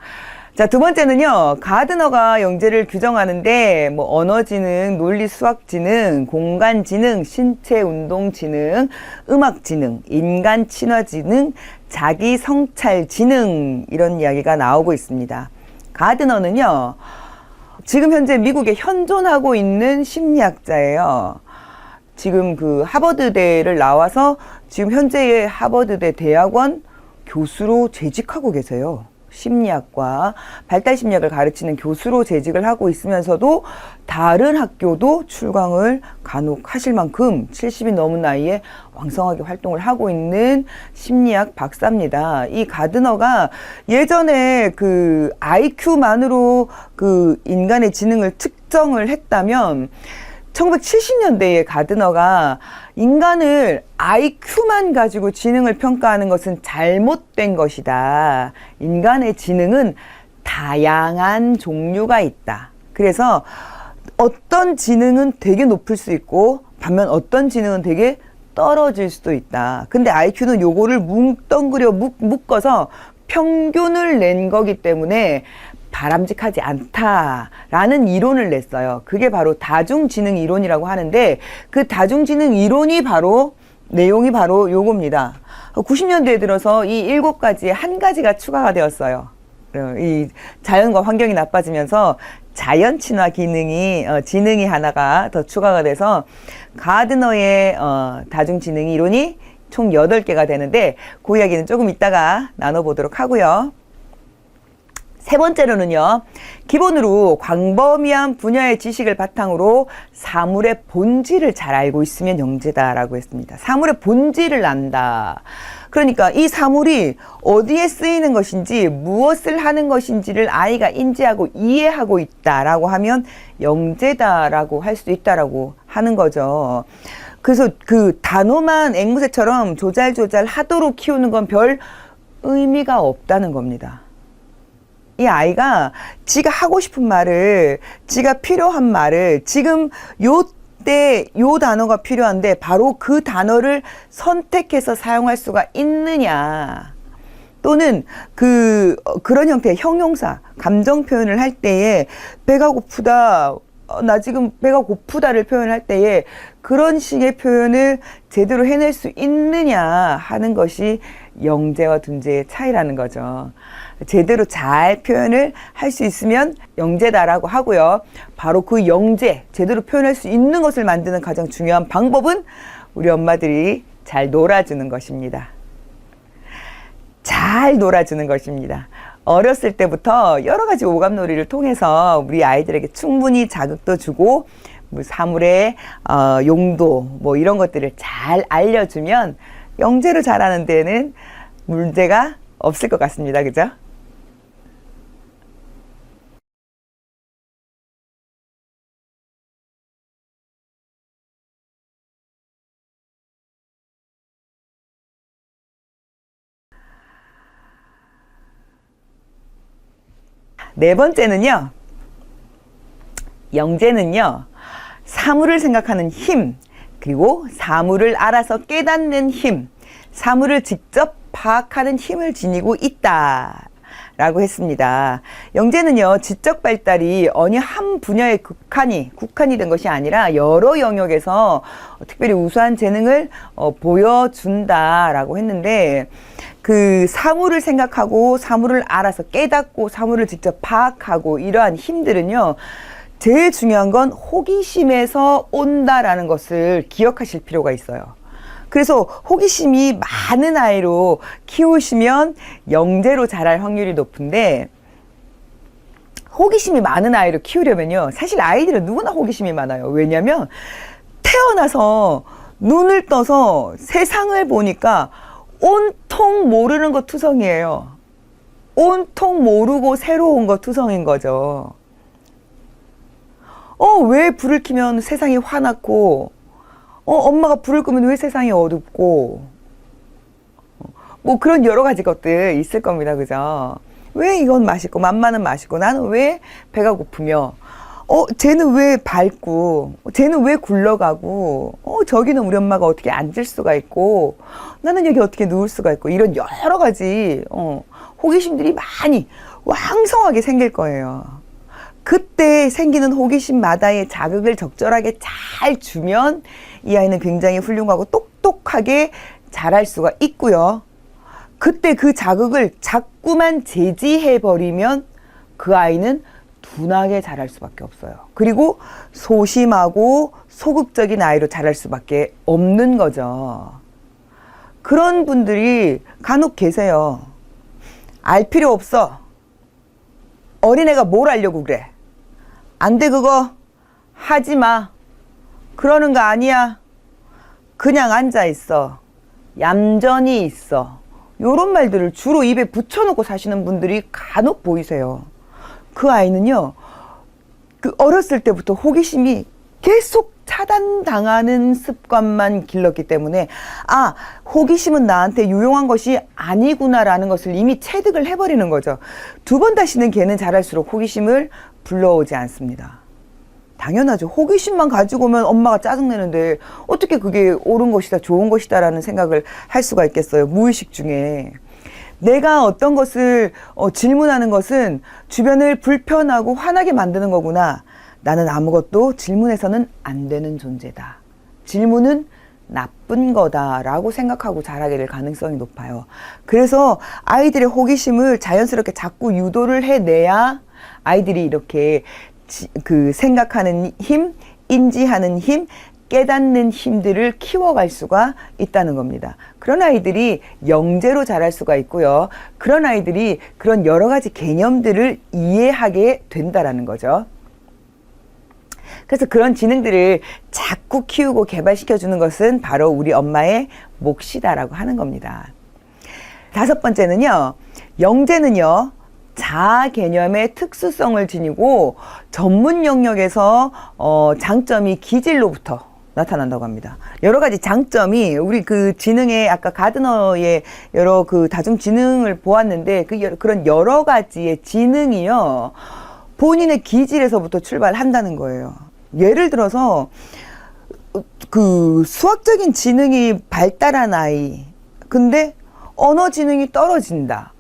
[SPEAKER 1] 자, 두 번째는요. 가드너가 영재를 규정하는데 언어지능, 논리수학지능, 공간지능, 신체운동지능, 음악지능, 인간친화지능, 자기성찰지능 이런 이야기가 나오고 있습니다. 가드너는요. 지금 현재 미국에 현존하고 있는 심리학자예요. 지금 그 하버드대를 나와서 지금 현재의 하버드대 대학원 교수로 재직하고 계세요. 심리학과 발달심리학을 가르치는 교수로 재직을 하고 있으면서도 다른 학교도 출강을 간혹 하실 만큼 70이 넘은 나이에 왕성하게 활동을 하고 있는 심리학 박사입니다. 이 가드너가 예전에 그 IQ만으로 그 인간의 지능을 측정을 했다면 1970년대에 가드너가 인간을 IQ만 가지고 지능을 평가하는 것은 잘못된 것이다. 인간의 지능은 다양한 종류가 있다. 그래서 어떤 지능은 되게 높을 수 있고 반면 어떤 지능은 되게 떨어질 수도 있다. 근데 IQ는 요거를 뭉덩그려 묶어서 평균을 낸 거기 때문에 바람직하지 않다라는 이론을 냈어요. 그게 바로 다중지능 이론이라고 하는데 그 다중지능 이론이 바로 내용이 바로 요겁니다. 90년대에 들어서 이 7가지에 한 가지가 추가가 되었어요. 이 자연과 환경이 나빠지면서 자연 친화 지능이 하나가 더 추가가 돼서 가드너의 다중지능 이론이 총 8개가 되는데 그 이야기는 조금 이따가 나눠보도록 하고요. 세 번째로는요. 기본으로 광범위한 분야의 지식을 바탕으로 사물의 본질을 잘 알고 있으면 영재다라고 했습니다. 사물의 본질을 안다. 그러니까 이 사물이 어디에 쓰이는 것인지 무엇을 하는 것인지를 아이가 인지하고 이해하고 있다라고 하면 영재다라고 할 수 있다라고 하는 거죠. 그래서 그 단어만 앵무새처럼 조잘조잘 하도록 키우는 건 별 의미가 없다는 겁니다. 이 아이가 지가 하고 싶은 말을, 지가 필요한 말을 지금 요때 요 단어가 필요한데 바로 그 단어를 선택해서 사용할 수가 있느냐. 또는 그런 형태의 형용사, 감정 표현을 할 때에 배가 고프다, 나 지금 배가 고프다를 표현할 때에 그런 식의 표현을 제대로 해낼 수 있느냐 하는 것이 영재와 둔재의 차이라는 거죠. 제대로 잘 표현을 할 수 있으면 영재다라고 하고요. 바로 그 영재, 제대로 표현할 수 있는 것을 만드는 가장 중요한 방법은 우리 엄마들이 잘 놀아주는 것입니다. 잘 놀아주는 것입니다. 어렸을 때부터 여러 가지 오감놀이를 통해서 우리 아이들에게 충분히 자극도 주고 뭐 사물의 용도 뭐 이런 것들을 잘 알려주면 영재로 자라는 데는 문제가 없을 것 같습니다. 그죠? 네 번째는요. 영재는요. 사물을 생각하는 힘, 그리고 사물을 알아서 깨닫는 힘, 사물을 직접 파악하는 힘을 지니고 있다 라고 했습니다. 영재는요, 지적 발달이 어느 한 분야에 국한이 된 것이 아니라 여러 영역에서 특별히 우수한 재능을 보여준다라고 했는데, 그 사물을 생각하고 사물을 알아서 깨닫고 사물을 직접 파악하고 이러한 힘들은요, 제일 중요한 건 호기심에서 온다라는 것을 기억하실 필요가 있어요. 그래서 호기심이 많은 아이로 키우시면 영재로 자랄 확률이 높은데, 호기심이 많은 아이로 키우려면요, 사실 아이들은 누구나 호기심이 많아요. 왜냐면 태어나서 눈을 떠서 세상을 보니까 온통 모르는 것 투성이에요. 온통 모르고 새로운 것 투성인 거죠. 왜 불을 켜면 세상이 화났고, 엄마가 불을 끄면 왜 세상이 어둡고, 뭐 그런 여러 가지 것들 있을 겁니다. 그죠? 왜 이건 맛있고, 맘마는 맛있고, 나는 왜 배가 고프며, 쟤는 왜 밝고, 쟤는 왜 굴러가고, 저기는 우리 엄마가 어떻게 앉을 수가 있고, 나는 여기 어떻게 누울 수가 있고, 이런 여러 가지, 호기심들이 많이 왕성하게 생길 거예요. 그때 생기는 호기심마다의 자극을 적절하게 잘 주면 이 아이는 굉장히 훌륭하고 똑똑하게 자랄 수가 있고요. 그때 그 자극을 자꾸만 제지해버리면 그 아이는 둔하게 자랄 수밖에 없어요. 그리고 소심하고 소극적인 아이로 자랄 수밖에 없는 거죠. 그런 분들이 간혹 계세요. 알 필요 없어. 어린애가 뭘 알려고 그래. 안 돼, 그거 하지 마. 그러는 거 아니야. 그냥 앉아 있어. 얌전히 있어. 요런 말들을 주로 입에 붙여놓고 사시는 분들이 간혹 보이세요. 그 아이는요, 그 어렸을 때부터 호기심이 계속 차단당하는 습관만 길렀기 때문에, 호기심은 나한테 유용한 것이 아니구나라는 것을 이미 체득을 해버리는 거죠. 두 번 다시는 걔는 자랄수록 호기심을 불러오지 않습니다. 당연하죠. 호기심만 가지고 오면 엄마가 짜증내는데 어떻게 그게 옳은 것이다, 좋은 것이다 라는 생각을 할 수가 있겠어요. 무의식 중에. 내가 어떤 것을 질문하는 것은 주변을 불편하고 화나게 만드는 거구나. 나는 아무것도 질문해서는 안 되는 존재다. 질문은 나쁜 거다라고 생각하고 자라게 될 가능성이 높아요. 그래서 아이들의 호기심을 자연스럽게 자꾸 유도를 해내야 아이들이 이렇게 그 생각하는 힘, 인지하는 힘, 깨닫는 힘들을 키워갈 수가 있다는 겁니다. 그런 아이들이 영재로 자랄 수가 있고요. 그런 아이들이 그런 여러 가지 개념들을 이해하게 된다라는 거죠. 그래서 그런 지능들을 자꾸 키우고 개발시켜주는 것은 바로 우리 엄마의 몫이다라고 하는 겁니다. 다섯 번째는요, 영재는요, 자아 개념의 특수성을 지니고 전문 영역에서 장점이 기질로부터 나타난다고 합니다. 여러 가지 장점이 우리 그 지능의 아까 가드너의 여러 그 다중 지능을 보았는데 그런 여러 가지의 지능이요, 본인의 기질에서부터 출발한다는 거예요. 예를 들어서 그 수학적인 지능이 발달한 아이, 근데 언어 지능이 떨어진다.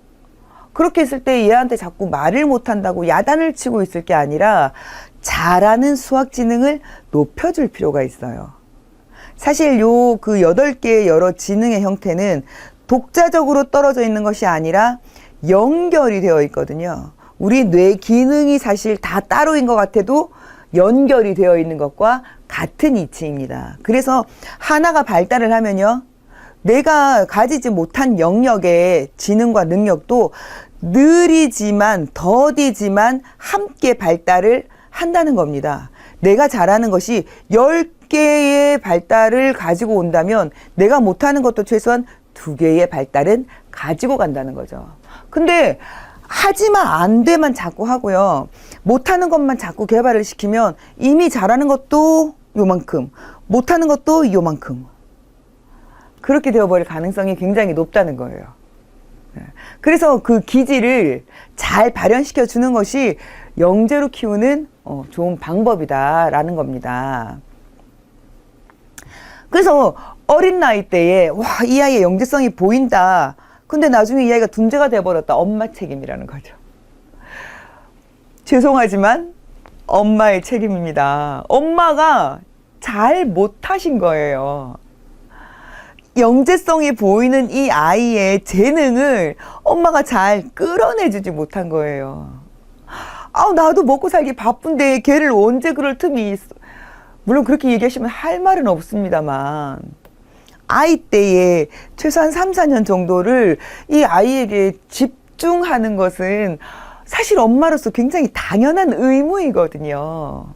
[SPEAKER 1] 그렇게 했을 때 얘한테 자꾸 말을 못한다고 야단을 치고 있을 게 아니라 잘하는 수학 지능을 높여줄 필요가 있어요. 사실 요 그 8개의 여러 지능의 형태는 독자적으로 떨어져 있는 것이 아니라 연결이 되어 있거든요. 우리 뇌 기능이 사실 다 따로인 것 같아도 연결이 되어 있는 것과 같은 이치입니다. 그래서 하나가 발달을 하면요, 내가 가지지 못한 영역의 지능과 능력도 느리지만 더디지만 함께 발달을 한다는 겁니다. 내가 잘하는 것이 10개의 발달을 가지고 온다면 내가 못하는 것도 최소한 2개의 발달은 가지고 간다는 거죠. 근데 하지만 안 돼만 자꾸 하고요. 못하는 것만 자꾸 개발을 시키면 이미 잘하는 것도 요만큼, 못하는 것도 요만큼. 그렇게 되어버릴 가능성이 굉장히 높다는 거예요. 그래서 그 기질을 잘 발현시켜 주는 것이 영재로 키우는 좋은 방법이다라는 겁니다. 그래서 어린 나이 때에 와, 이 아이의 영재성이 보인다. 근데 나중에 이 아이가 둔재가 돼버렸다. 엄마 책임이라는 거죠. 죄송하지만 엄마의 책임입니다. 엄마가 잘 못하신 거예요. 영재성이 보이는 이 아이의 재능을 엄마가 잘 끌어내주지 못한 거예요. 나도 먹고 살기 바쁜데 걔를 언제 그럴 틈이 있어. 물론 그렇게 얘기하시면 할 말은 없습니다만 아이 때에 최소한 3, 4년 정도를 이 아이에게 집중하는 것은 사실 엄마로서 굉장히 당연한 의무이거든요.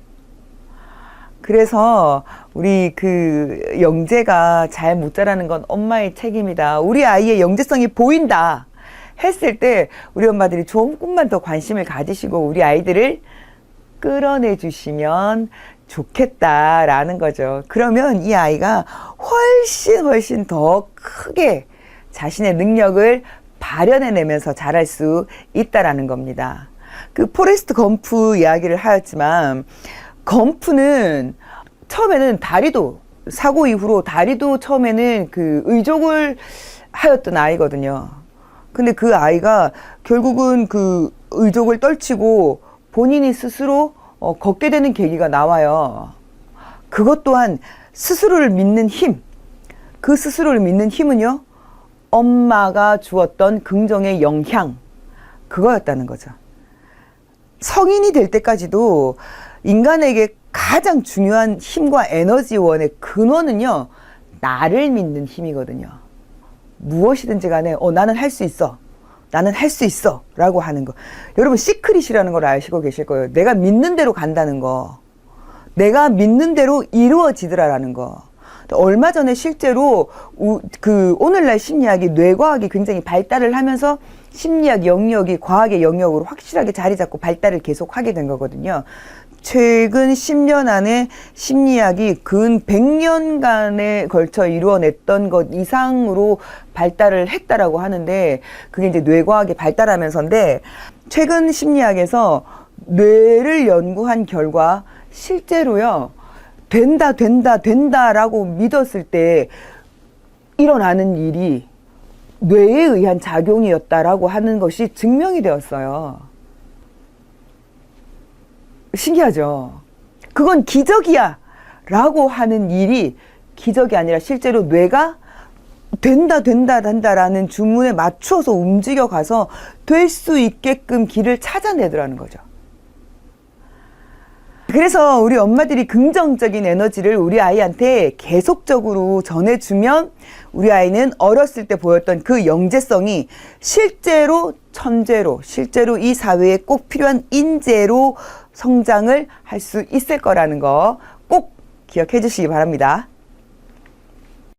[SPEAKER 1] 그래서 우리 그 영재가 잘 못 자라는 건 엄마의 책임이다. 우리 아이의 영재성이 보인다 했을 때 우리 엄마들이 조금만 더 관심을 가지시고 우리 아이들을 끌어내 주시면 좋겠다라는 거죠. 그러면 이 아이가 훨씬 더 크게 자신의 능력을 발현해내면서 자랄 수 있다라는 겁니다. 그 포레스트 검프 이야기를 하였지만 검프는 처음에는 다리도 사고 이후로 다리도 처음에는 그 의족을 하였던 아이거든요. 근데 그 아이가 결국은 그 의족을 떨치고 본인이 스스로 걷게 되는 계기가 나와요. 그것 또한 스스로를 믿는 힘. 그 스스로를 믿는 힘은요, 엄마가 주었던 긍정의 영향. 그거였다는 거죠. 성인이 될 때까지도 인간에게 가장 중요한 힘과 에너지원의 근원은요, 나를 믿는 힘이거든요. 무엇이든지 간에 나는 할 수 있어. 나는 할 수 있어 라고 하는 거. 여러분 시크릿이라는 걸 아시고 계실 거예요. 내가 믿는 대로 간다는 거. 내가 믿는 대로 이루어지더라라는 거. 얼마 전에 실제로 오늘날 심리학이 뇌과학이 굉장히 발달을 하면서 심리학 영역이 과학의 영역으로 확실하게 자리 잡고 발달을 계속하게 된 거거든요. 최근 10년 안에 심리학이 근 100년간에 걸쳐 이루어냈던 것 이상으로 발달을 했다라고 하는데 그게 이제 뇌과학이 발달하면서인데 최근 심리학에서 뇌를 연구한 결과 실제로요 된다라고 믿었을 때 일어나는 일이 뇌에 의한 작용이었다라고 하는 것이 증명이 되었어요. 신기하죠? 그건 기적이야 라고 하는 일이 기적이 아니라 실제로 뇌가 된다라는 주문에 맞춰서 움직여 가서 될 수 있게끔 길을 찾아내더라는 거죠. 그래서 우리 엄마들이 긍정적인 에너지를 우리 아이한테 계속적으로 전해주면 우리 아이는 어렸을 때 보였던 그 영재성이 실제로 천재로, 실제로 이 사회에 꼭 필요한 인재로 성장을 할 수 있을 거라는 거 꼭 기억해 주시기 바랍니다.